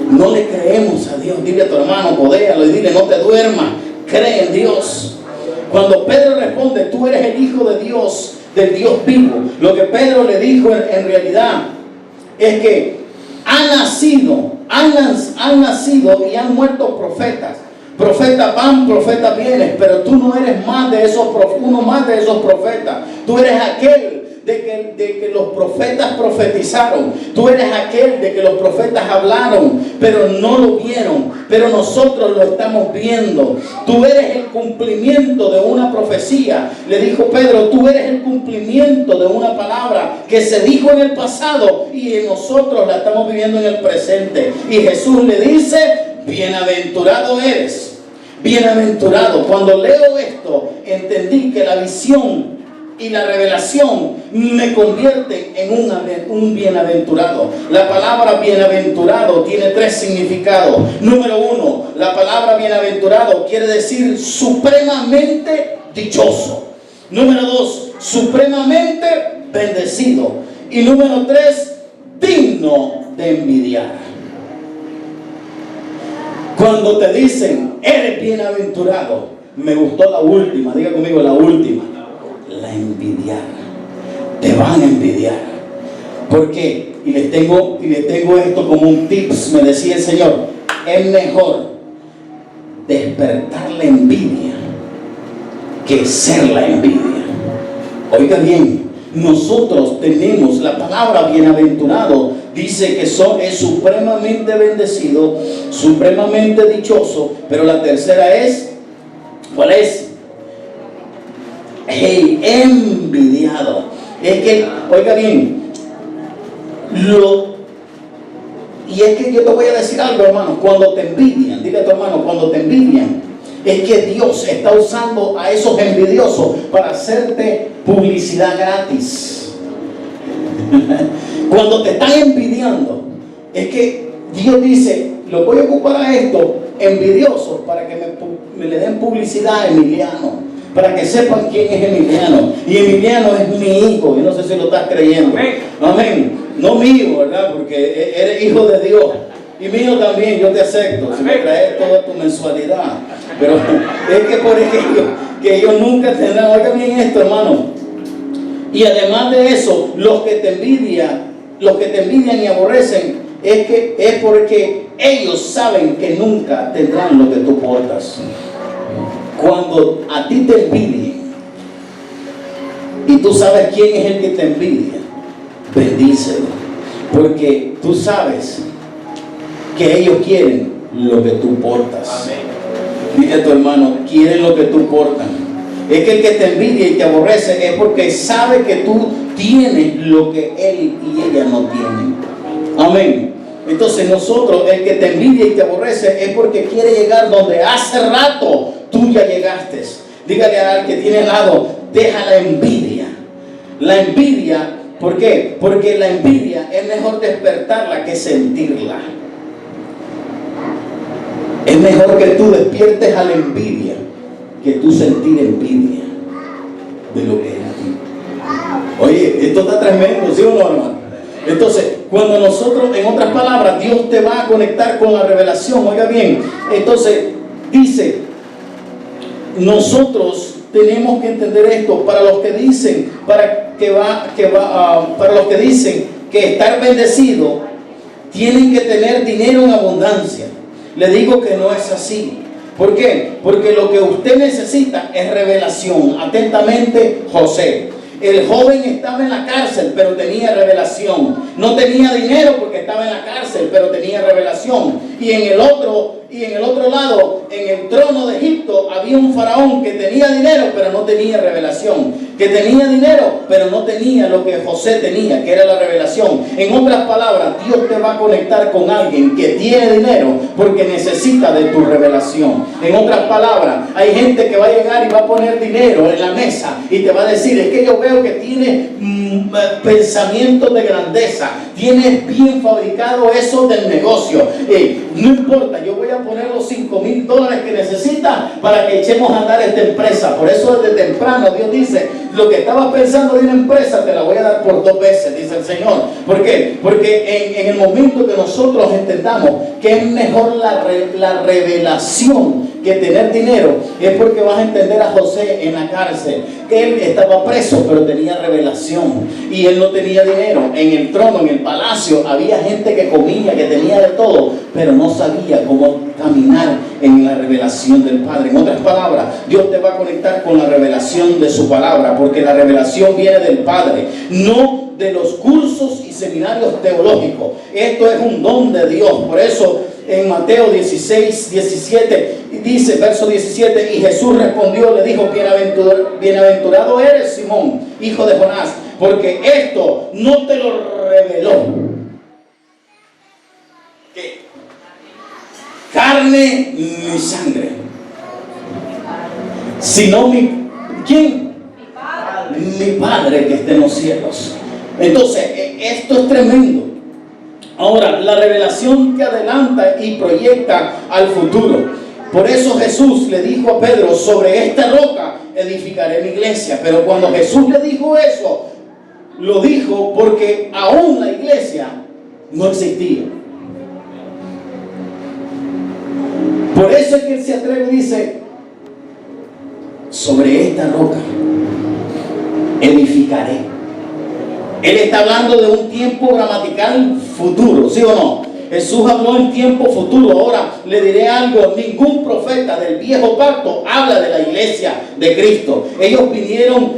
No le creemos a Dios. Dile a tu hermano, codéalo y dile: no te duermas, cree en Dios. Cuando Pedro responde: tú eres el Hijo de Dios, del Dios vivo, lo que Pedro le dijo en realidad es que han nacido y han muerto profetas. Profetas van, profetas vienen, pero tú no eres más de uno más de esos profetas. Tú eres aquel de que los profetas profetizaron. Tú eres aquel de que los profetas hablaron, pero no lo vieron, pero nosotros lo estamos viendo. Tú eres el cumplimiento de una profecía. Le dijo Pedro: tú eres el cumplimiento de una palabra que se dijo en el pasado y nosotros la estamos viviendo en el presente. Y Jesús le dice: bienaventurado eres, bienaventurado. Cuando leo esto, entendí que la visión y la revelación me convierte en un bienaventurado. La palabra bienaventurado tiene 3 significados. Número 1, la palabra bienaventurado quiere decir supremamente dichoso. Número 2, supremamente bendecido. Y número 3, digno de envidiar. Cuando te dicen eres bienaventurado, me gustó la última, diga conmigo la última. La envidiar. Te van a envidiar. ¿Por qué? Y les tengo esto como un tips. Me decía el Señor: es mejor despertar la envidia que ser la envidia. Oiga bien, nosotros tenemos la palabra bienaventurado. Dice que es supremamente bendecido, supremamente dichoso. Pero la tercera es, ¿cuál es? Hey, envidiado. Es que, oiga bien, y es que yo te voy a decir algo, hermano. Cuando te envidian, dile a tu hermano, cuando te envidian, es que Dios está usando a esos envidiosos para hacerte publicidad gratis. Cuando te están envidiando, es que Dios dice, lo voy a ocupar a estos envidiosos para que me le den publicidad a Emiliano, para que sepan quién es Emiliano. Y Emiliano es mi hijo. Yo no sé si lo estás creyendo. Amén. No mío, ¿verdad? Porque eres hijo de Dios. Y mío también, yo te acepto. Si me traes toda tu mensualidad. Pero es que por ejemplo, que ellos nunca tendrán. Oiga bien esto, hermano. Y además de eso, los que te envidian y aborrecen, es porque ellos saben que nunca tendrán lo que tú portas. Cuando a ti te envidien y tú sabes quién es el que te envidia, bendícelo, porque tú sabes que ellos quieren lo que tú portas. Dile a tu hermano, quieren lo que tú portas. Es que el que te envidia y te aborrece es porque sabe que tú tienes lo que él y ella no tienen. Amén. Entonces nosotros, el que te envidia y te aborrece es porque quiere llegar donde hace rato tú ya llegaste. Dígale al que tiene al lado, deja la envidia. La envidia, ¿por qué? Porque la envidia es mejor despertarla que sentirla. Es mejor que tú despiertes a la envidia que tú sentir envidia de lo que es a ti. Oye, esto está tremendo, ¿sí o no, hermano? Entonces, cuando nosotros, en otras palabras, Dios te va a conectar con la revelación. Oiga bien, entonces dice, nosotros tenemos que entender esto. Para los que dicen, para los que dicen que estar bendecido tienen que tener dinero en abundancia, le digo que no es así. ¿Por qué? Porque lo que usted necesita es revelación. Atentamente, José. El joven estaba en la cárcel, pero tenía revelación. No tenía dinero porque estaba en la cárcel, pero tenía revelación. Y en el otro lado, en el trono de Egipto, había un faraón que tenía dinero, pero no tenía revelación. Que tenía dinero, pero no tenía lo que José tenía, que era la revelación. En otras palabras, Dios te va a conectar con alguien que tiene dinero porque necesita de tu revelación. En otras palabras, hay gente que va a llegar y va a poner dinero en la mesa y te va a decir, es que yo veo que tiene pensamientos de grandeza, tienes bien fabricado eso del negocio. No importa, yo voy a poner los $5,000 que necesita para que echemos a andar esta empresa. Por eso desde temprano Dios dice, lo que estabas pensando de una empresa te la voy a dar por 2 veces, dice el Señor. ¿Por qué? Porque en el momento que nosotros entendamos que es mejor la revelación que tener dinero, es porque vas a entender a José en la cárcel, que él estaba preso pero tenía revelación y él no tenía dinero. En el trono, en el palacio, había gente que comía, que tenía de todo, pero no sabía cómo caminar en la revelación del Padre. En otras palabras, Dios te va a conectar con la revelación de su palabra, porque la revelación viene del Padre, no de los cursos y seminarios teológicos. Esto es un don de Dios. Por eso en Mateo 16, 17 dice, verso 17, y Jesús respondió, le dijo, bienaventurado eres, Simón, hijo de Jonás, porque esto no te lo reveló ¿qué? Carne ni sangre, sino ¿quién? Mi Padre que está en los cielos. Entonces, esto es tremendo. Ahora, la revelación que adelanta y proyecta al futuro. Por eso Jesús le dijo a Pedro, sobre esta roca edificaré mi iglesia. Pero cuando Jesús le dijo eso, lo dijo porque aún la iglesia no existía. Por eso es que él se atreve y dice, sobre esta roca edificaré. Él está hablando de un tiempo gramatical futuro, ¿sí o no? Jesús habló en tiempo futuro. Ahora le diré algo, ningún profeta del viejo pacto habla de la iglesia de Cristo. Ellos vinieron,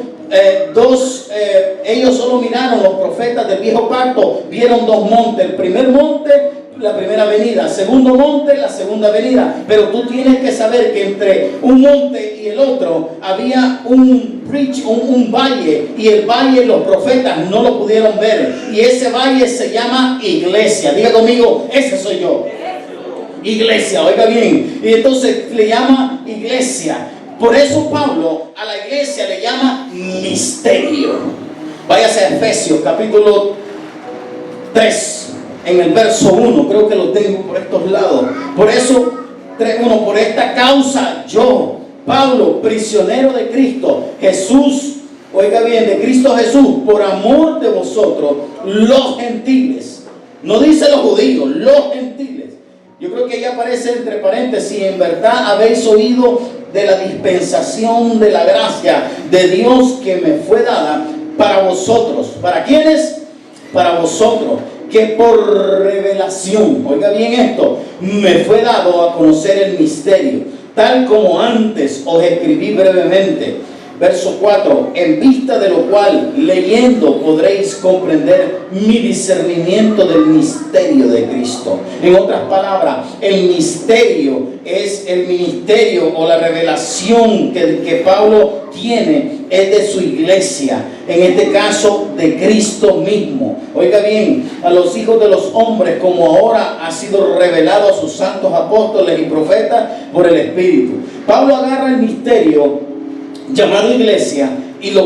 ellos solo miraron, los profetas del viejo pacto, vieron 2 montes. El primer monte la primera venida, segundo monte, la segunda venida. Pero tú tienes que saber que entre un monte y el otro había un valle, y el valle los profetas no lo pudieron ver, y ese valle se llama iglesia. Diga conmigo, ese soy yo. Iglesia, oiga bien. Y entonces le llama iglesia. Por eso Pablo a la iglesia le llama misterio. Váyase a Efesios capítulo 3, en el verso 1, creo que lo tengo por estos lados. Por eso, 3:1, por esta causa yo, Pablo, prisionero de Cristo Jesús, oiga bien, de Cristo Jesús, por amor de vosotros, los gentiles. No dice los judíos, los gentiles. Yo creo que ahí aparece entre paréntesis, en verdad habéis oído de la dispensación de la gracia de Dios que me fue dada para vosotros. ¿Para quiénes? Para vosotros, que por revelación, oiga bien esto, me fue dado a conocer el misterio, tal como antes os escribí brevemente. Verso 4, en vista de lo cual, leyendo, podréis comprender mi discernimiento del misterio de Cristo. En otras palabras, el misterio es el ministerio o la revelación que Pablo tiene, es de su iglesia, en este caso de Cristo mismo. Oiga bien, a los hijos de los hombres, como ahora ha sido revelado a sus santos apóstoles y profetas por el Espíritu. Pablo agarra el misterio llamado iglesia y le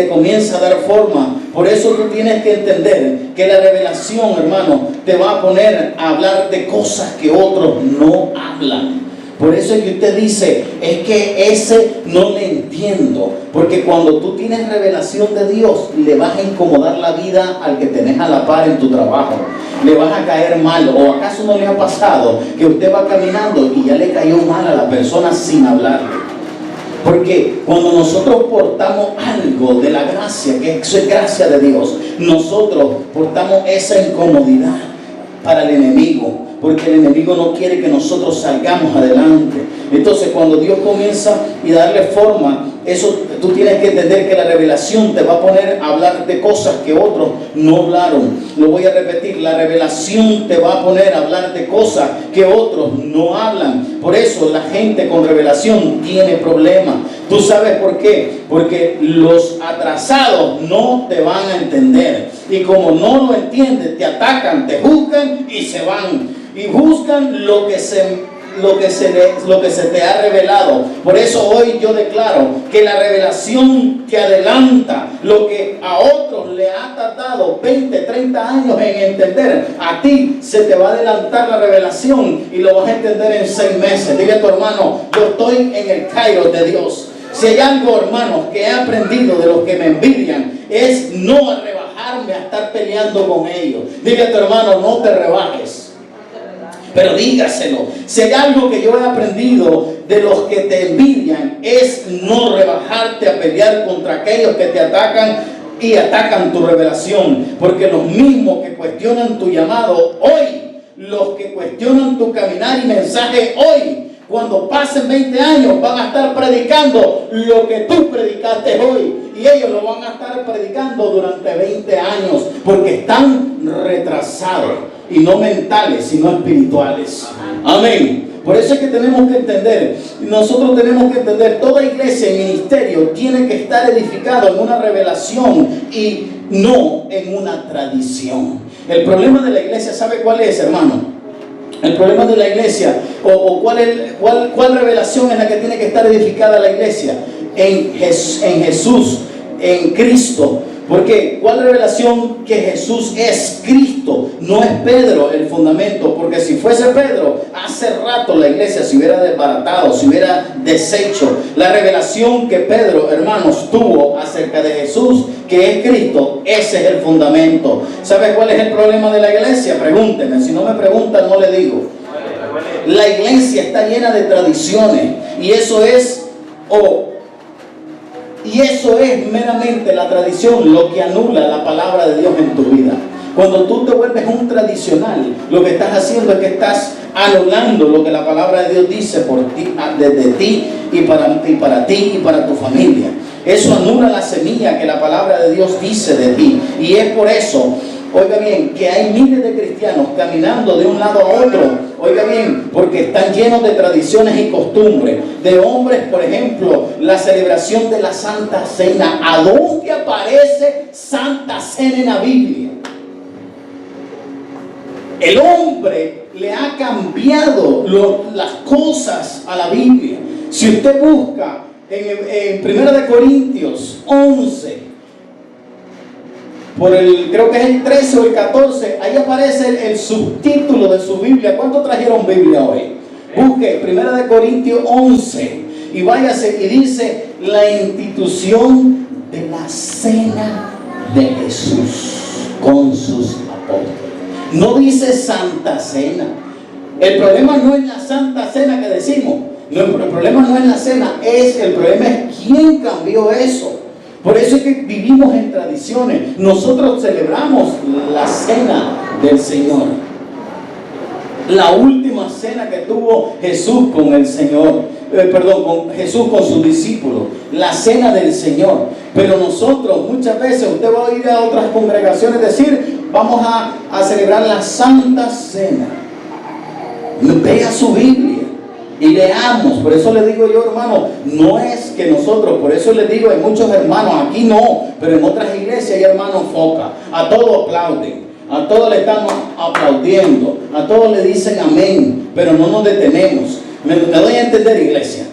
comienza a dar forma. Por eso tú tienes que entender que la revelación, hermano, te va a poner a hablar de cosas que otros no hablan. Por eso es que usted dice, es que ese no le entiendo. Porque cuando tú tienes revelación de Dios, le vas a incomodar la vida al que tenés a la par en tu trabajo. Le vas a caer mal. ¿O acaso no le ha pasado que usted va caminando y ya le cayó mal a la persona sin hablarle? Porque cuando nosotros portamos algo de la gracia, que eso es gracia de Dios, nosotros portamos esa incomodidad para el enemigo, porque el enemigo no quiere que nosotros salgamos adelante. Entonces, cuando Dios comienza y darle forma, eso tú tienes que entender que la revelación te va a poner a hablar de cosas que otros no hablaron. Lo voy a repetir, la revelación te va a poner a hablar de cosas que otros no hablan. Por eso la gente con revelación tiene problemas. ¿Tú sabes por qué? Porque los atrasados no te van a entender. Y como no lo entienden, te atacan, te juzgan y se van. Y buscan lo que se te ha revelado. Por eso hoy yo declaro que la revelación te adelanta lo que a otros le ha tardado 20, 30 años en entender. A ti se te va a adelantar la revelación y lo vas a entender en 6 meses. Dile a tu hermano, yo estoy en el Kairos de Dios. Si hay algo, hermanos, que he aprendido de los que me envidian, es no rebajarme a estar peleando con ellos. Dile a tu hermano, no te rebajes. Pero dígaselo. Si hay algo que yo he aprendido de los que te envidian, es no rebajarte a pelear contra aquellos que te atacan y atacan tu revelación. Porque los mismos que cuestionan tu llamado hoy, los que cuestionan tu caminar y mensaje hoy, cuando pasen 20 años van a estar predicando lo que tú predicaste hoy. Y ellos lo van a estar predicando durante 20 años. Porque están retrasados. Y no mentales, sino espirituales. Amén. Por eso es que tenemos que entender, nosotros tenemos que entender, toda iglesia y ministerio tiene que estar edificado en una revelación y no en una tradición. El problema de la iglesia, ¿sabe cuál es, hermano? El problema de la iglesia, ¿cuál revelación es la que tiene que estar edificada la iglesia? En Jesús, en Cristo. Porque ¿cuál revelación? Que Jesús es Cristo, no es Pedro el fundamento. Porque si fuese Pedro, hace rato la iglesia se hubiera desbaratado, se hubiera deshecho. La revelación que Pedro, hermanos, tuvo acerca de Jesús, que es Cristo, ese es el fundamento. ¿Sabe cuál es el problema de la iglesia? Pregúntenme, si no me preguntan no le digo. La iglesia está llena de tradiciones y eso es meramente la tradición lo que anula la palabra de Dios en tu vida. Cuando tú te vuelves un tradicional, lo que estás haciendo es que estás anulando lo que la palabra de Dios dice por ti, desde ti y para ti y para tu familia. Eso anula la semilla que la palabra de Dios dice de ti. Y es por eso Oiga bien, que hay miles de cristianos caminando de un lado a otro. Oiga bien, porque están llenos de tradiciones y costumbres. De hombres, por ejemplo, la celebración de la Santa Cena. ¿A dónde aparece Santa Cena en la Biblia? El hombre le ha cambiado las cosas a la Biblia. Si usted busca en 1 Corintios 11, creo que es el 13 o el 14, ahí aparece el subtítulo de su Biblia. ¿Cuántos trajeron Biblia hoy? Busque 1 Corintios 11 y váyase y dice la institución de la cena de Jesús con sus apóstoles. No dice Santa Cena. El problema no es la Santa Cena que decimos. No, el problema no es la cena, el problema es quién cambió eso. Por eso es que vivimos en tradiciones. Nosotros celebramos la cena del Señor. La última cena que tuvo Jesús con el Señor. Con Jesús con sus discípulos. La cena del Señor. Pero nosotros muchas veces, usted va a oír a otras congregaciones decir, vamos a celebrar la Santa Cena. Vea su Biblia y leamos. Por eso le digo yo, hermano, no es que nosotros, por eso les digo, hay muchos hermanos, aquí no, pero en otras iglesias hay hermanos foca, a todos aplauden, a todos le estamos aplaudiendo, a todos le dicen amén, pero no nos detenemos. Me doy a entender, iglesia.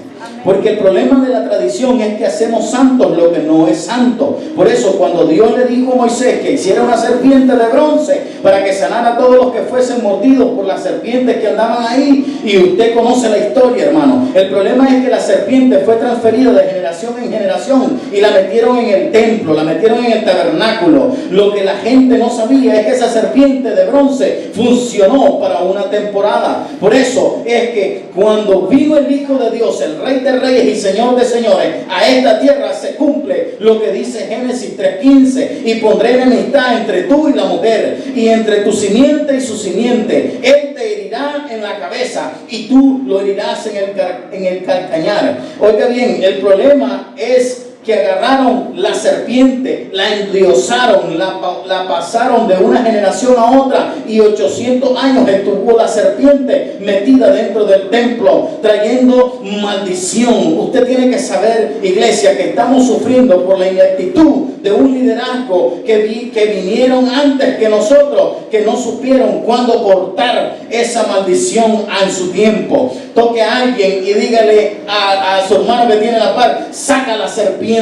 Porque el problema de la tradición es que hacemos santos lo que no es santo. Por eso cuando Dios le dijo a Moisés que hiciera una serpiente de bronce para que sanara a todos los que fuesen mordidos por las serpientes que andaban ahí, y usted conoce la historia, hermano. El problema es que la serpiente fue transferida de generación en generación y la metieron en el templo, la metieron en el tabernáculo. Lo que la gente no sabía es que esa serpiente de bronce funcionó para una temporada. Por eso es que cuando vino el Hijo de Dios, el Rey de Reyes y Señor de Señores, a esta tierra se cumple lo que dice Génesis 3:15: y pondré enemistad entre tú y la mujer, y entre tu simiente y su simiente. Él te herirá en la cabeza y tú lo herirás en el calcañar. Oiga bien, el problema es que agarraron la serpiente, la endiosaron, la pasaron de una generación a otra, y 800 años estuvo la serpiente metida dentro del templo, trayendo maldición. Usted tiene que saber, iglesia, que estamos sufriendo por la ineptitud de un liderazgo que vinieron antes que nosotros, que no supieron cuándo cortar esa maldición en su tiempo. Toque a alguien y dígale a su hermano que tiene la par, saca la serpiente.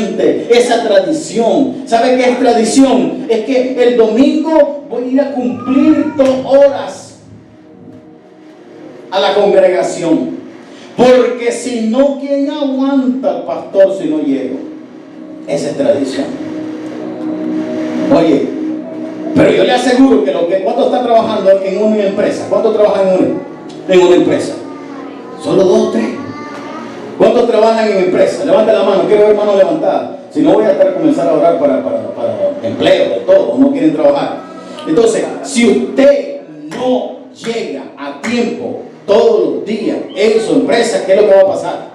Esa tradición. ¿Sabe qué es tradición? Es que el domingo voy a ir a cumplir 2 horas a la congregación, porque si no, ¿quién aguanta al pastor si no llego? Esa es tradición. Oye, pero yo le aseguro que ¿cuántos están trabajando en una empresa? ¿Cuántos trabajan en una empresa? Solo 2 o 3. ¿Cuántos trabajan en empresa? Levanta la mano, quiero ver mano levantada. Si no, voy a comenzar a orar para empleo, de todo, no quieren trabajar. Entonces, si usted no llega a tiempo todos los días en su empresa, ¿qué es lo que va a pasar?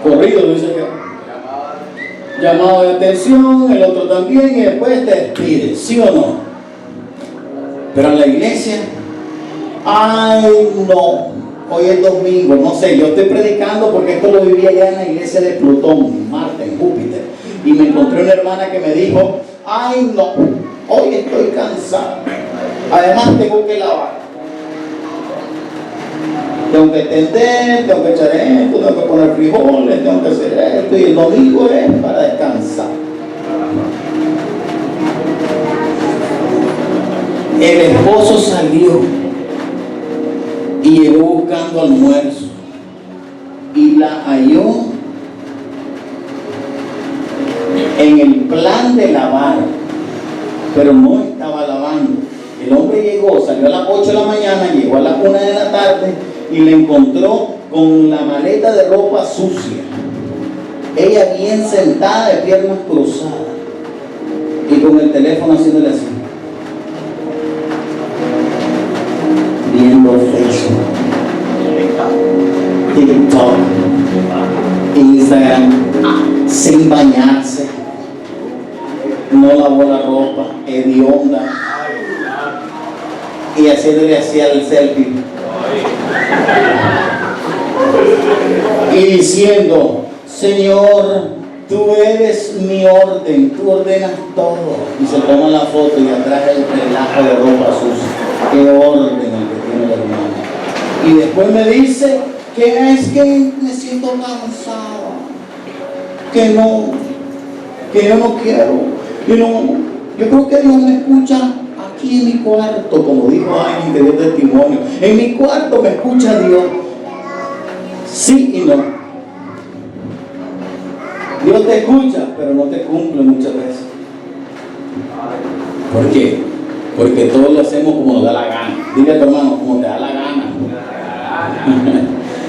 Corrido, dice que llamado de atención, el otro también, y después te despide, ¿sí o no? Pero en la iglesia, ay no. Hoy es domingo, no sé, yo estoy predicando porque esto lo viví allá en la iglesia de Plutón, en Marte, en Júpiter. Y me encontré una hermana que me dijo, ay no, hoy estoy cansada. Además tengo que lavar. Tengo que tender, tengo que echar esto, tengo que poner frijoles, tengo que hacer esto. Y el domingo es para descansar. El esposo salió y llegó buscando almuerzo y la halló en el plan de lavar, pero no estaba lavando. El hombre llegó, salió a las 8 de la mañana, llegó a las 1 de la tarde y le encontró con la maleta de ropa sucia, ella bien sentada de piernas cruzadas y con el teléfono haciéndole así, viendo Facebook, TikTok, Instagram, sin bañarse. no lavó la ropa, hedionda, y haciéndole hacia el selfie y diciendo: Señor, tú eres mi orden, tú ordenas todo. Y se toma la foto y atrás el relajo de ropa sucia. Qué orden el que tiene el hermano. Y después me dice que es que me siento cansado, que yo no quiero. Yo creo que Dios me escucha aquí en mi cuarto, como dijo alguien que dio testimonio. En mi cuarto me escucha Dios. Sí y no. Dios te escucha, pero no te cumple muchas veces. ¿Por qué? Porque todos lo hacemos como nos da la gana. Dile a tu hermano, como te da la gana.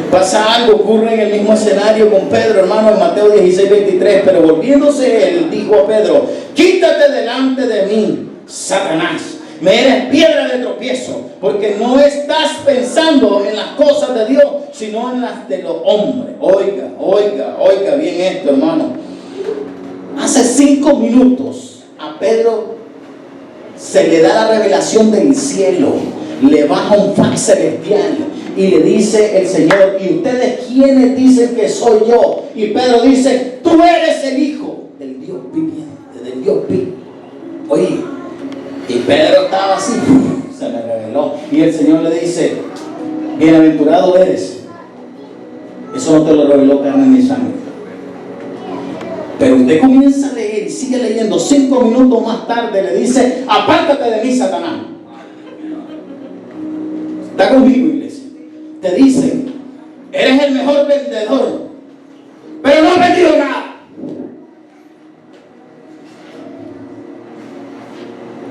Pasa algo, ocurre en el mismo escenario con Pedro, hermano, en Mateo 16:23. Pero volviéndose él, dijo a Pedro: quítate delante de mí, Satanás. Me eres piedra de tropiezo, porque no estás pensando en las cosas de Dios, sino en las de los hombres. Oiga bien esto, hermano. Hace 5 minutos a Pedro se le da la revelación del cielo, le baja un fax celestial y le dice el Señor: ¿y ustedes quiénes dicen que soy yo? Y Pedro dice: tú eres el Hijo del Dios viviente, del Dios vivo. Oye, y Pedro estaba así, se le reveló, y el Señor le dice: bienaventurado eres. Eso no te lo reveló carne ni sangre. Pero usted comienza a leer y sigue leyendo. 5 minutos más tarde le dice: apártate de mí, Satanás. Está conmigo, iglesia. Te dicen: eres el mejor vendedor, pero no has vendido nada.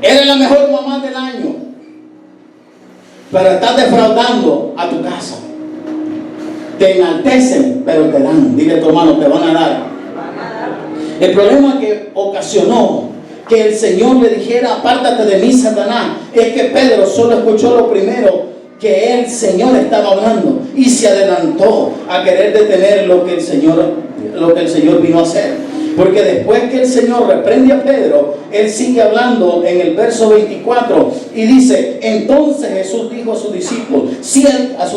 Eres la mejor mamá del año, pero estás defraudando a tu casa. Te enaltecen, pero te dan. Dile a tu hermano: te van a dar. El problema que ocasionó que el Señor le dijera: apártate de mí, Satanás, es que Pedro solo escuchó lo primero que el Señor estaba hablando y se adelantó a querer detener lo que el Señor vino a hacer. Porque después que el Señor reprende a Pedro, él sigue hablando en el verso 24 y dice: entonces Jesús dijo a sus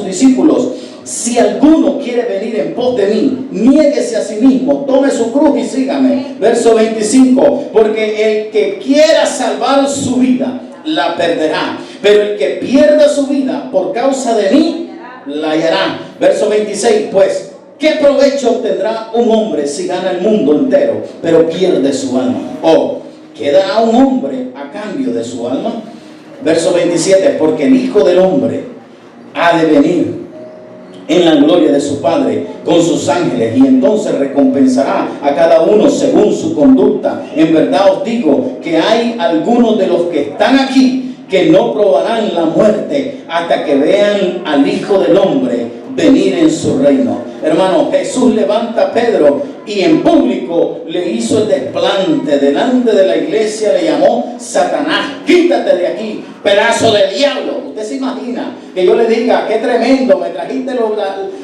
discípulos: si alguno quiere venir en pos de mí, niéguese a sí mismo, tome su cruz y sígame. Verso 25: porque el que quiera salvar su vida, la perderá, pero el que pierda su vida por causa de mí, la hallará. Verso 26: pues ¿qué provecho obtendrá un hombre si gana el mundo entero, pero pierde su alma? ¿O qué dará un hombre a cambio de su alma? Verso 27: porque el Hijo del Hombre ha de venir en la gloria de su Padre con sus ángeles, y entonces recompensará a cada uno según su conducta. En verdad os digo que hay algunos de los que están aquí que no probarán la muerte hasta que vean al Hijo del Hombre venir en su reino. Hermano, Jesús levanta a Pedro y en público le hizo el desplante. Delante de la iglesia le llamó: Satanás, quítate de aquí, pedazo de diablo. Usted se imagina que yo le diga: qué tremendo, me trajiste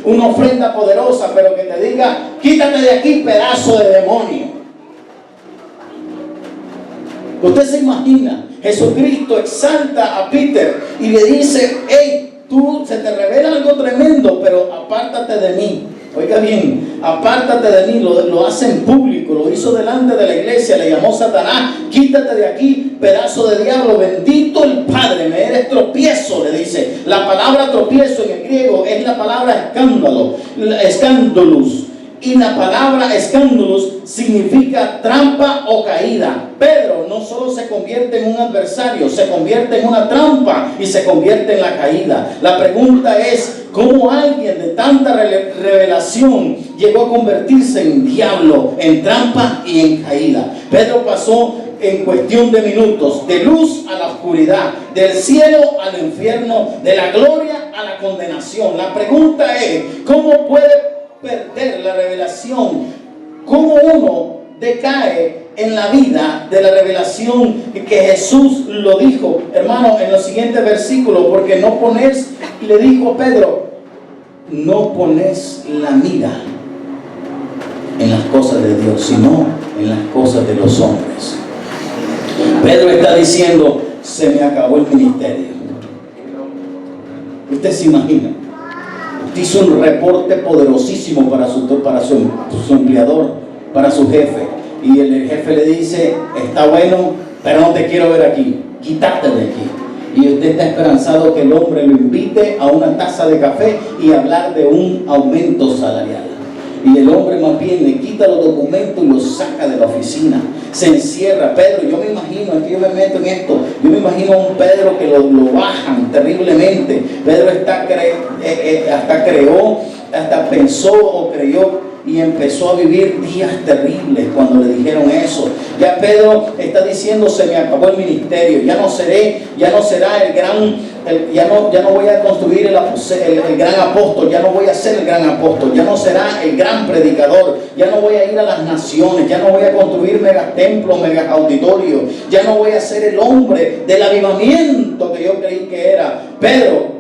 una ofrenda poderosa, pero que te diga: quítate de aquí, pedazo de demonio. Usted se imagina, Jesucristo exalta a Peter y le dice: hey, se te revela algo tremendo, pero apártate de mí. Oiga bien, apártate de mí. Lo hace en público, lo hizo delante de la iglesia, le llamó Satanás: quítate de aquí, pedazo de diablo, bendito el Padre, me eres tropiezo, le dice. La palabra tropiezo en el griego es la palabra escandalus. Y la palabra escándalos significa trampa o caída. Pedro no solo se convierte en un adversario, se convierte en una trampa y se convierte en la caída. La pregunta es: ¿cómo alguien de tanta revelación llegó a convertirse en diablo, en trampa y en caída? Pedro pasó en cuestión de minutos de luz a la oscuridad, del cielo al infierno, de la gloria a la condenación. La pregunta es: ¿cómo puede perder la revelación? ¿Cómo uno decae en la vida de la revelación que Jesús lo dijo, hermano, en los siguientes versículos? Porque no pones, le dijo a Pedro, no pones la mira en las cosas de Dios, sino en las cosas de los hombres. Pedro está diciendo, se me acabó el ministerio. Usted se imagina, usted hizo un reporte poderosísimo para su empleador, para su jefe, y el jefe le dice, está bueno, pero no te quiero ver aquí, quítate de aquí. Y usted está esperanzado que el hombre lo invite a una taza de café y hablar de un aumento salarial. Y el hombre más bien le quita los documentos y los saca de la oficina. Se encierra. Pedro, yo me imagino, aquí yo me meto en esto, yo me imagino a un Pedro que lo bajan terriblemente. Pedro hasta pensó o creyó y empezó a vivir días terribles cuando le dijeron eso. Ya Pedro está diciendo, se me acabó el ministerio, ya no será el gran, ya no voy a construir el gran apóstol, ya no voy a ser el gran apóstol, ya no será el gran predicador, ya no voy a ir a las naciones, ya no voy a construir megatemplos, megaauditorios, ya no voy a ser el hombre del avivamiento que yo creí que era. Pedro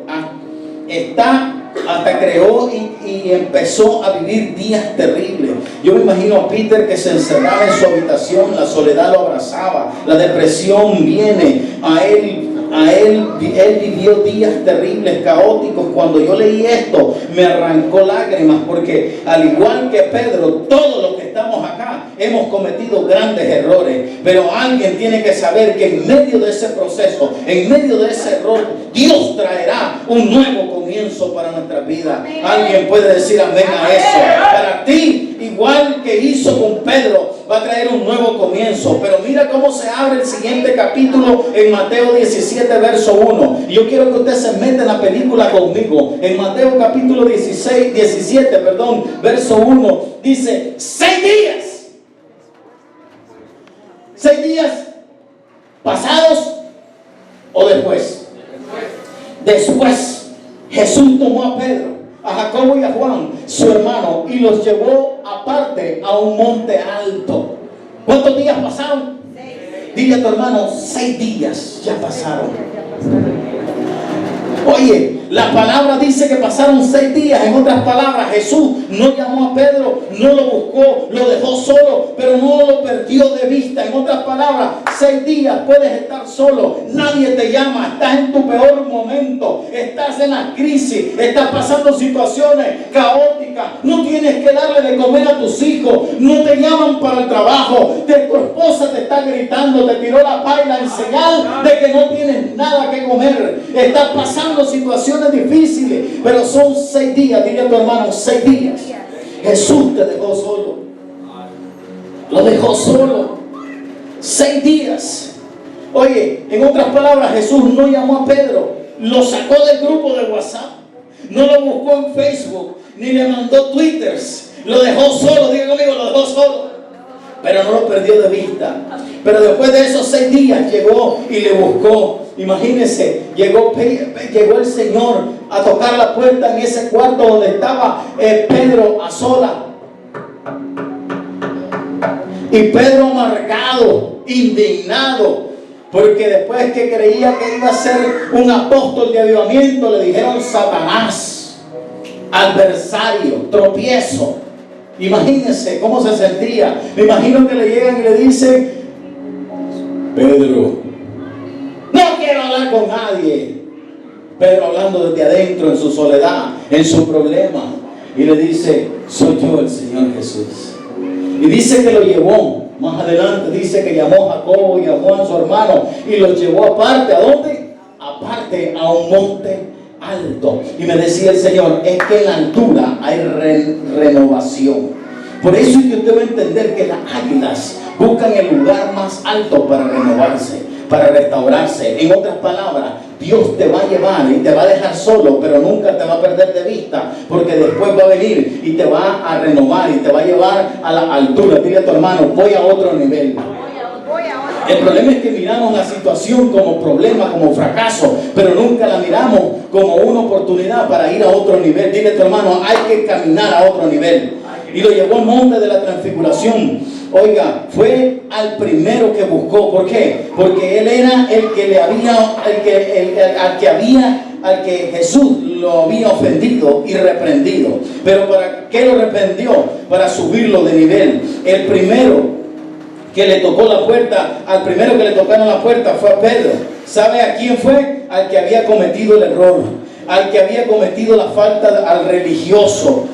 hasta creó y empezó a vivir días terribles. Yo me imagino a Peter que se encerraba en su habitación, la soledad lo abrazaba, la depresión viene a él. Él vivió días terribles, caóticos. Cuando yo leí esto, me arrancó lágrimas, porque al igual que Pedro, todos los que estamos acá hemos cometido grandes errores, pero alguien tiene que saber que en medio de ese proceso, en medio de ese error, Dios traerá un nuevo comienzo para nuestra vida. Alguien puede decir amén a eso. Para ti, igual que hizo con Pedro, va a traer un nuevo comienzo. Pero mira cómo se abre el siguiente capítulo en Mateo 17, verso 1. Y yo quiero que usted se meta en la película conmigo. En Mateo capítulo 17, verso 1, dice, 6 días. 6 días pasados o después. Después Jesús tomó a Pedro, a Jacobo y a Juan, su hermano, y los llevó aparte a un monte alto. ¿Cuántos días pasaron? 6. Dile a tu hermano, 6 días ya pasaron. Oye, la palabra dice que pasaron 6 días. En otras palabras, Jesús no llamó a Pedro, no lo buscó, lo dejó solo, pero no lo perdió de vista. En otras palabras, 6 días puedes estar solo, nadie te llama, estás en tu peor momento, estás en la crisis, estás pasando situaciones caóticas, no tienes que darle de comer a tus hijos, no te llaman para el trabajo, tu esposa te está gritando, te tiró la paila en señal de que no tienes nada que comer, estás pasando situaciones difíciles, pero son 6 días. Dile a tu hermano, 6 días. Jesús te dejó solo, lo dejó solo. 6 días. Oye, en otras palabras, Jesús no llamó a Pedro, lo sacó del grupo de WhatsApp, no lo buscó en Facebook, ni le mandó twitters, lo dejó solo. Diga conmigo, lo dejó solo, pero no lo perdió de vista. Pero después de esos 6 días llegó y le buscó. Imagínense, llegó el Señor a tocar la puerta en ese cuarto donde estaba Pedro a sola. Y Pedro amargado, indignado, porque después que creía que iba a ser un apóstol de avivamiento, le dijeron Satanás, adversario, tropiezo. Imagínense cómo se sentía. Me imagino que le llegan y le dicen, Pedro, no quiero hablar con nadie. Pedro hablando desde adentro, en su soledad, en su problema, y le dice, soy yo el Señor Jesús. Y dice que lo llevó, más adelante dice que llamó a Jacobo y a Juan, su hermano, y los llevó aparte. ¿A dónde? Aparte, a un monte alto. Y me decía el Señor, es que en la altura hay renovación. Por eso es que usted va a entender que las águilas buscan el lugar más alto para renovarse, para restaurarse. En otras palabras, Dios te va a llevar y te va a dejar solo, pero nunca te va a perder de vista, porque después va a venir y te va a renovar y te va a llevar a la altura. Dile a tu hermano, voy a otro nivel. El problema es que miramos la situación como problema, como fracaso, pero nunca la miramos como una oportunidad para ir a otro nivel. Dile a tu hermano, hay que caminar a otro nivel. Y lo llevó al monte de la transfiguración. Oiga, fue al primero que buscó. ¿Por qué? Porque él era el que le había, al que Jesús lo había ofendido y reprendido. Pero ¿para qué lo reprendió? Para subirlo de nivel. El primero que le tocó la puerta, al primero que le tocaron la puerta fue a Pedro. ¿Sabe a quién fue? Al que había cometido el error, al que había cometido la falta, al religioso.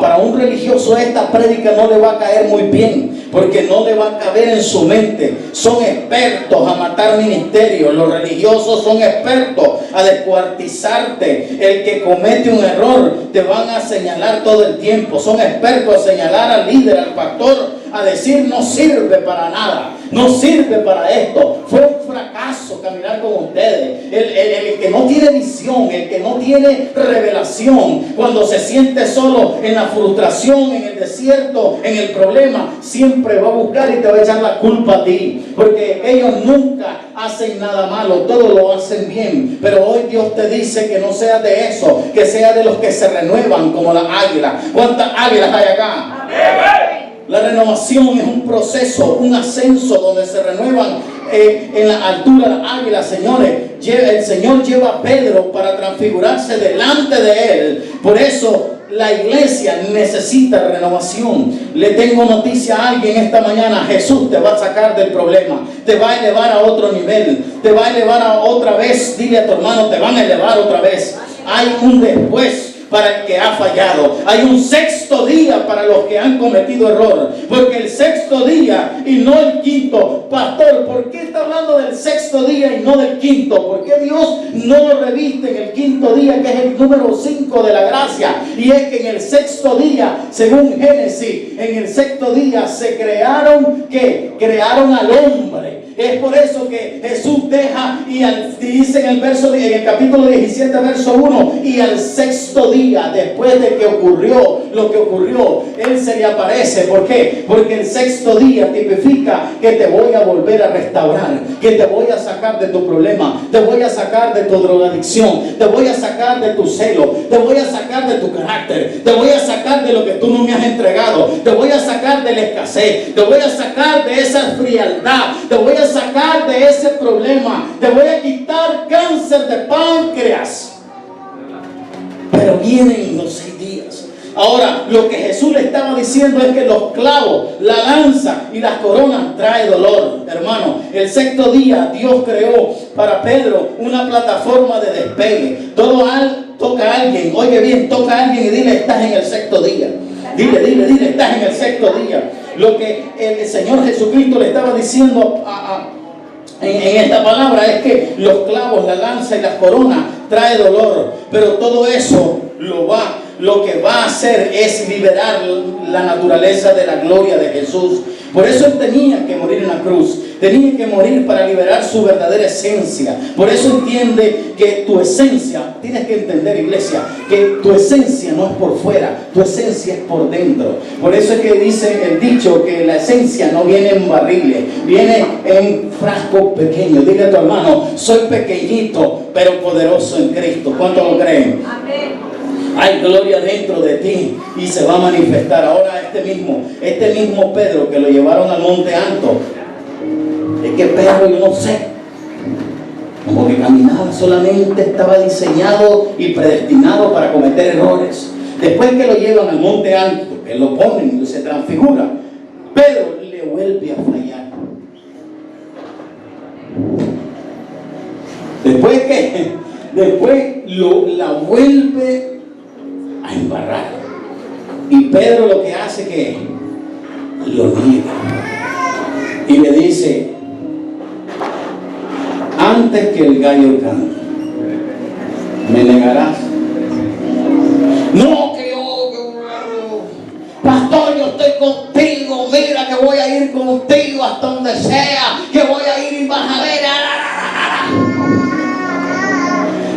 Para un religioso esta prédica no le va a caer muy bien, porque no le va a caber en su mente. Son expertos a matar ministerios. Los religiosos son expertos a descuartizarte. El que comete un error te van a señalar todo el tiempo. Son expertos a señalar al líder, al pastor, a decir no sirve para nada, no sirve para esto, fue un fracaso caminar con ustedes. El que no tiene visión, el que no tiene revelación, cuando se siente solo en la frustración, en el desierto, en el problema, siempre va a buscar y te va a echar la culpa a ti, porque ellos nunca hacen nada malo, todo lo hacen bien. Pero hoy Dios te dice que no seas de eso, que seas de los que se renuevan como las águilas. ¿Cuántas águilas hay acá? ¡Amén! La renovación es un proceso, un ascenso donde se renuevan en la altura las águilas, señores. El Señor lleva a Pedro para transfigurarse delante de él. Por eso la iglesia necesita renovación. Le tengo noticia a alguien esta mañana: Jesús te va a sacar del problema, te va a elevar a otro nivel, te va a elevar a otra vez. Dile a tu hermano, te van a elevar otra vez. Hay un después para el que ha fallado. Hay un sexto día para los que han cometido error. Porque el sexto día y no el quinto. Pastor, ¿por qué está hablando del sexto día y no del quinto? ¿Por qué Dios no lo reviste en el quinto día, que es el número 5 de la gracia? Y es que en el sexto día, según Génesis, en el sexto día se crearon, ¿qué? Crearon al hombre. Es por eso que Jesús deja y dice en el capítulo 17, verso 1, y al sexto día, después de que ocurrió lo que ocurrió, Él se le aparece. ¿Por qué? Porque el sexto día tipifica que te voy a volver a restaurar, que te voy a sacar de tu problema, te voy a sacar de tu drogadicción, te voy a sacar de tu celo, te voy a sacar de tu carácter, te voy a sacar de lo que tú no me has entregado, te voy a sacar de la escasez, te voy a sacar de esa frialdad, te voy a sacar de ese problema, te voy a quitar cáncer de páncreas. Pero vienen los 6 días. Ahora, lo que Jesús le estaba diciendo es que los clavos, la lanza y las coronas trae dolor, hermano. El sexto día Dios creó para Pedro una plataforma de despegue. Toca a alguien, oye bien, toca a alguien y dile: estás en el sexto día. Dile, estás en el sexto día. Lo que el Señor Jesucristo le estaba diciendo en esta palabra es que los clavos, la lanza y las coronas trae dolor, pero todo eso lo que va a hacer es liberar la naturaleza de la gloria de Jesús. Por eso Él tenía que morir en la cruz, tenía que morir para liberar su verdadera esencia. Por eso entiende que tu esencia, tienes que entender, iglesia, que tu esencia no es por fuera, tu esencia es por dentro. Por eso es que dice el dicho que la esencia no viene en barriles, viene en frascos pequeños. Dile a tu hermano: soy pequeñito pero poderoso en Cristo. ¿Cuántos lo creen? Amén. Hay gloria dentro de ti y se va a manifestar. Ahora este mismo Pedro que lo llevaron al monte alto, es que Pedro, yo no sé, como que caminaba, solamente estaba diseñado y predestinado para cometer errores. Después que lo llevan al monte alto, que lo ponen y se transfigura, Pedro le vuelve a fallar. Después la vuelve a embarrar. Y Pedro lo que hace que lo niega y le dice: antes que el gallo cante, ¿me negarás? No, pastor, yo estoy contigo, mira que voy a ir contigo hasta donde sea, que voy a ir y vas a ver.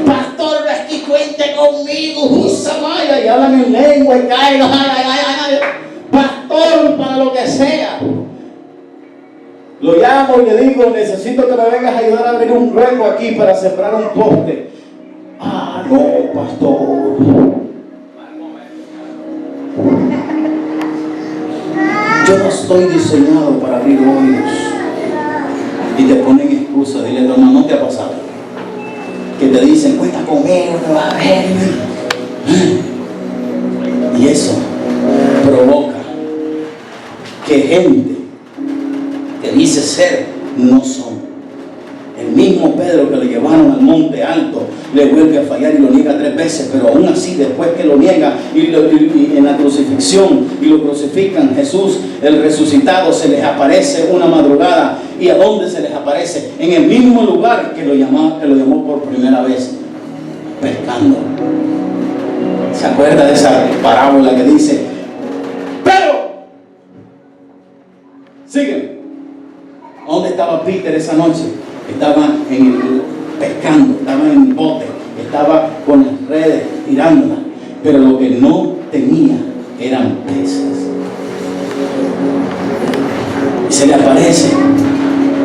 Pastor, no es que cuente conmigo, Usamaya, y hablan en lengua y caen. Pastor, para lo que sea. Lo llamo y le digo: necesito que me vengas a ayudar a abrir un hueco aquí para sembrar un poste. No, pastor. Yo no estoy diseñado para abrir hoyos. Y te ponen excusa. Dile a tu hermano: ¿no te ha pasado? Que te dicen: cuenta conmigo, te vas a ver. Y eso provoca que gente que dice ser, no son. El mismo Pedro que lo llevaron al monte alto le vuelve a fallar y lo niega 3 veces, pero aún así después que lo niega y en la crucifixión y lo crucifican, Jesús el resucitado se les aparece una madrugada. ¿Y a dónde se les aparece? En el mismo lugar que lo llamó por primera vez, pescando. ¿Se acuerda de esa parábola que dice: pero sigue? ¿Dónde estaba Peter esa noche? Estaba pescando, estaba en el bote, estaba con las redes tirándolas, pero lo que no tenía eran peces. Y se le aparece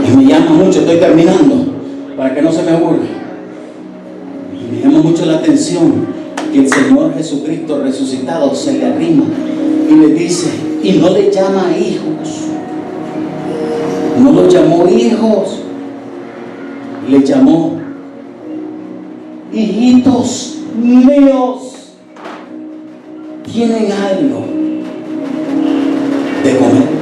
y me llama mucho, estoy terminando para que no se me aburra, y me llama mucho la atención que el Señor Jesucristo resucitado se le arrima y le dice, y no le llama hijos, no los llamó hijos, le llamó hijitos míos, tienen algo de comer.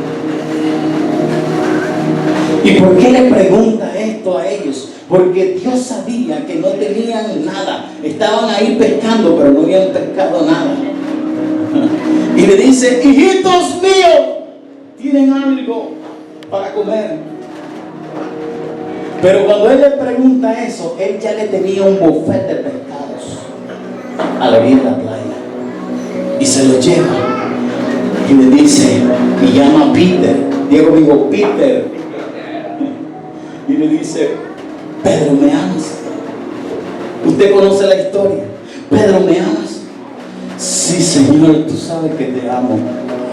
¿Y por qué le pregunta esto a ellos? Porque Dios sabía que no tenían nada, estaban ahí pescando, pero no habían pescado nada. Y le dice, hijitos míos, tienen algo para comer. Pero cuando él le pregunta eso, él ya le tenía un buffet de pescados a la orilla de la playa. Y se lo lleva. Y le dice, y llama a Peter. Diego dijo, Peter. Y le dice, Pedro, ¿me amas? Usted conoce la historia. Pedro, ¿me amas? Sí, Señor, tú sabes que te amo.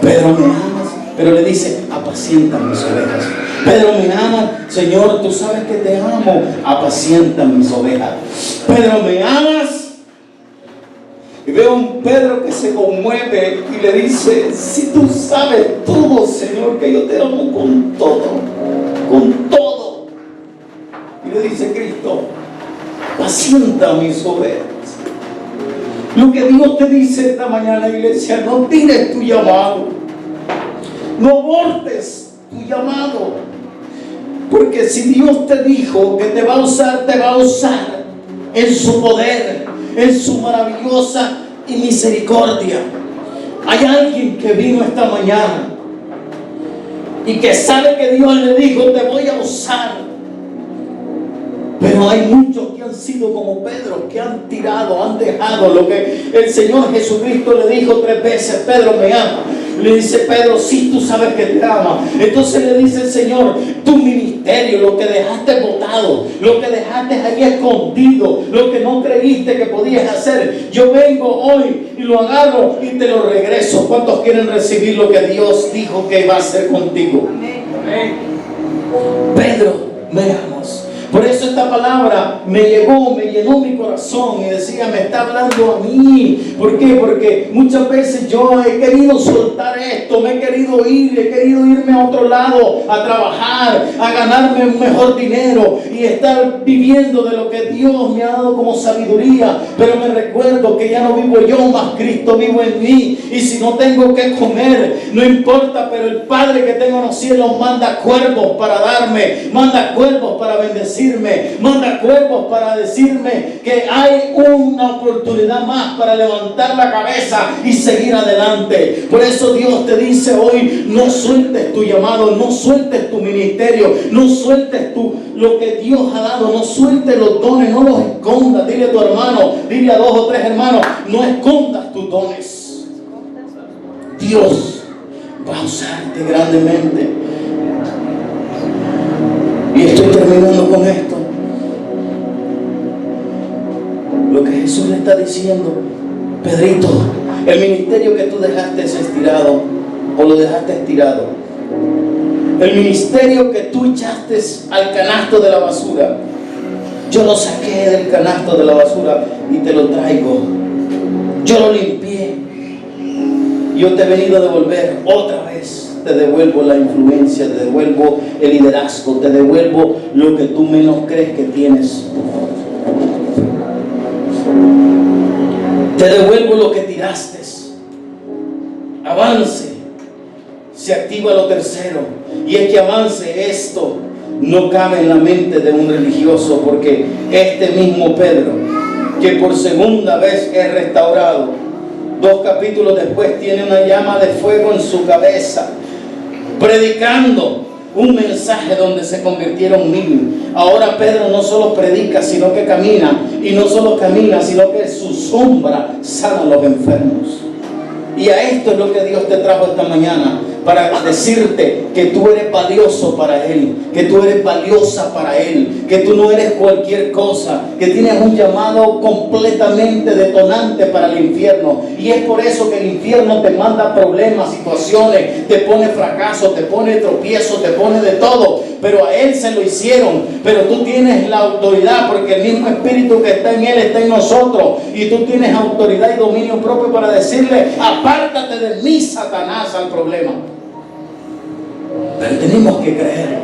Pedro, ¿me amas? Pero le dice, apacienta mis ovejas. Pedro, ¿me amas? Señor, tú sabes que te amo. Apacienta mis ovejas. Pedro, ¿me amas? Y veo a un Pedro que se conmueve y le dice, si tú sabes todo, Señor, que yo te amo con todo, con todo. Y le dice Cristo, apacienta mis ovejas. Lo que Dios te dice esta mañana, iglesia, no tires tu llamado, no abortes tu llamado, porque si Dios te dijo que te va a usar, te va a usar en su poder, en su maravillosa y misericordia. Hay alguien que vino esta mañana y que sabe que Dios le dijo, te voy a usar. Pero hay muchos que han sido como Pedro, que han tirado, han dejado lo que el Señor Jesucristo le dijo 3 veces, Pedro, ¿me ama? Le dice Pedro, sí, tú sabes que te ama. Entonces le dice el Señor, tu ministerio, lo que dejaste botado, lo que dejaste ahí escondido, lo que no creíste que podías hacer, yo vengo hoy y lo agarro y te lo regreso. ¿Cuántos quieren recibir lo que Dios dijo que iba a hacer contigo? Amén. Pedro, ¿me amas? Por eso esta palabra me llegó, me llenó mi corazón y decía, me está hablando a mí. ¿Por qué? Porque muchas veces yo he querido soltar esto, me he querido irme a otro lado, a trabajar, a ganarme un mejor dinero y estar viviendo de lo que Dios me ha dado como sabiduría. Pero me recuerdo que ya no vivo yo, más Cristo vivo en mí. Y si no tengo que comer, no importa, pero el Padre que tengo en los cielos manda cuervos para darme, manda cuervos para bendecirme, manda cuervos para decirme que hay una oportunidad más para levantar la cabeza y seguir adelante. Por eso Dios te dice hoy, no sueltes tu llamado, no sueltes tu ministerio, no sueltes lo que Dios ha dado, no sueltes los dones, no los escondas. Dile a tu hermano, dile a 2 o 3 hermanos, no escondas tus dones. Dios va a usarte grandemente. Y estoy terminando con esto. Lo que Jesús le está diciendo, Pedrito, el ministerio que tú dejaste estirado, o lo dejaste estirado, el ministerio que tú echaste al canasto de la basura, yo lo saqué del canasto de la basura y te lo traigo. Yo lo limpié. Yo te he venido a devolver otra vez. Te devuelvo la influencia, te devuelvo el liderazgo, te devuelvo lo que tú menos crees que tienes. Te devuelvo lo que tiraste. Avance. se activa lo tercero, y es que avance esto. No cabe en la mente de un religioso, porque este mismo Pedro, que por segunda vez es restaurado, 2 capítulos después tiene una llama de fuego en su cabeza, predicando un mensaje donde se convirtieron 1000. Ahora Pedro no solo predica, sino que camina, y no solo camina, sino que su sombra sana a los enfermos. Y a esto es lo que Dios te trajo esta mañana, para decirte que tú eres valioso para Él, que tú eres valiosa para Él, que tú no eres cualquier cosa, que tienes un llamado completamente detonante para el infierno. Y es por eso que el infierno te manda problemas, situaciones, te pone fracaso, te pone tropiezo, te pone de todo. Pero a Él se lo hicieron, pero tú tienes la autoridad, porque el mismo Espíritu que está en Él está en nosotros, y tú tienes autoridad y dominio propio para decirle: apártate de mí, Satanás, al problema. Pero tenemos que creer.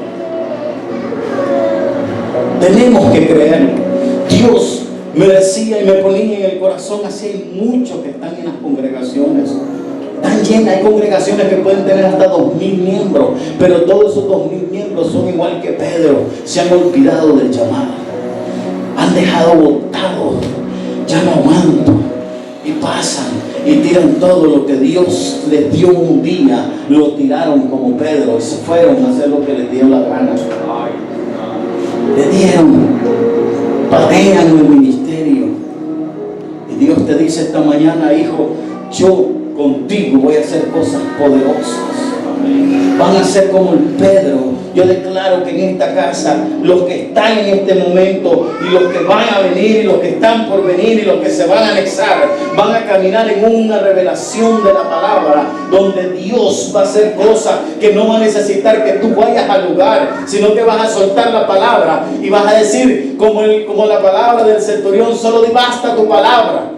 Tenemos que creer. Dios me decía y me ponía en el corazón, así hay muchos que están en las congregaciones. Están llenas, hay congregaciones que pueden tener hasta 2000 miembros, pero todos esos 2000 miembros son igual que Pedro. Se han olvidado del llamado. Han dejado botado. Ya no aguanto. Y pasan y tiran todo lo que Dios les dio un día, lo tiraron como Pedro y se fueron a hacer lo que les dio la gana. Le dieron, patean el ministerio. Y Dios te dice esta mañana: hijo, yo contigo voy a hacer cosas poderosas. Van a ser como el Pedro. Yo declaro que en esta casa, los que están en este momento y los que van a venir y los que están por venir y los que se van a anexar, van a caminar en una revelación de la palabra, donde Dios va a hacer cosas que no va a necesitar que tú vayas al lugar, sino que vas a soltar la palabra y vas a decir como la palabra del centurión: solo di basta tu palabra.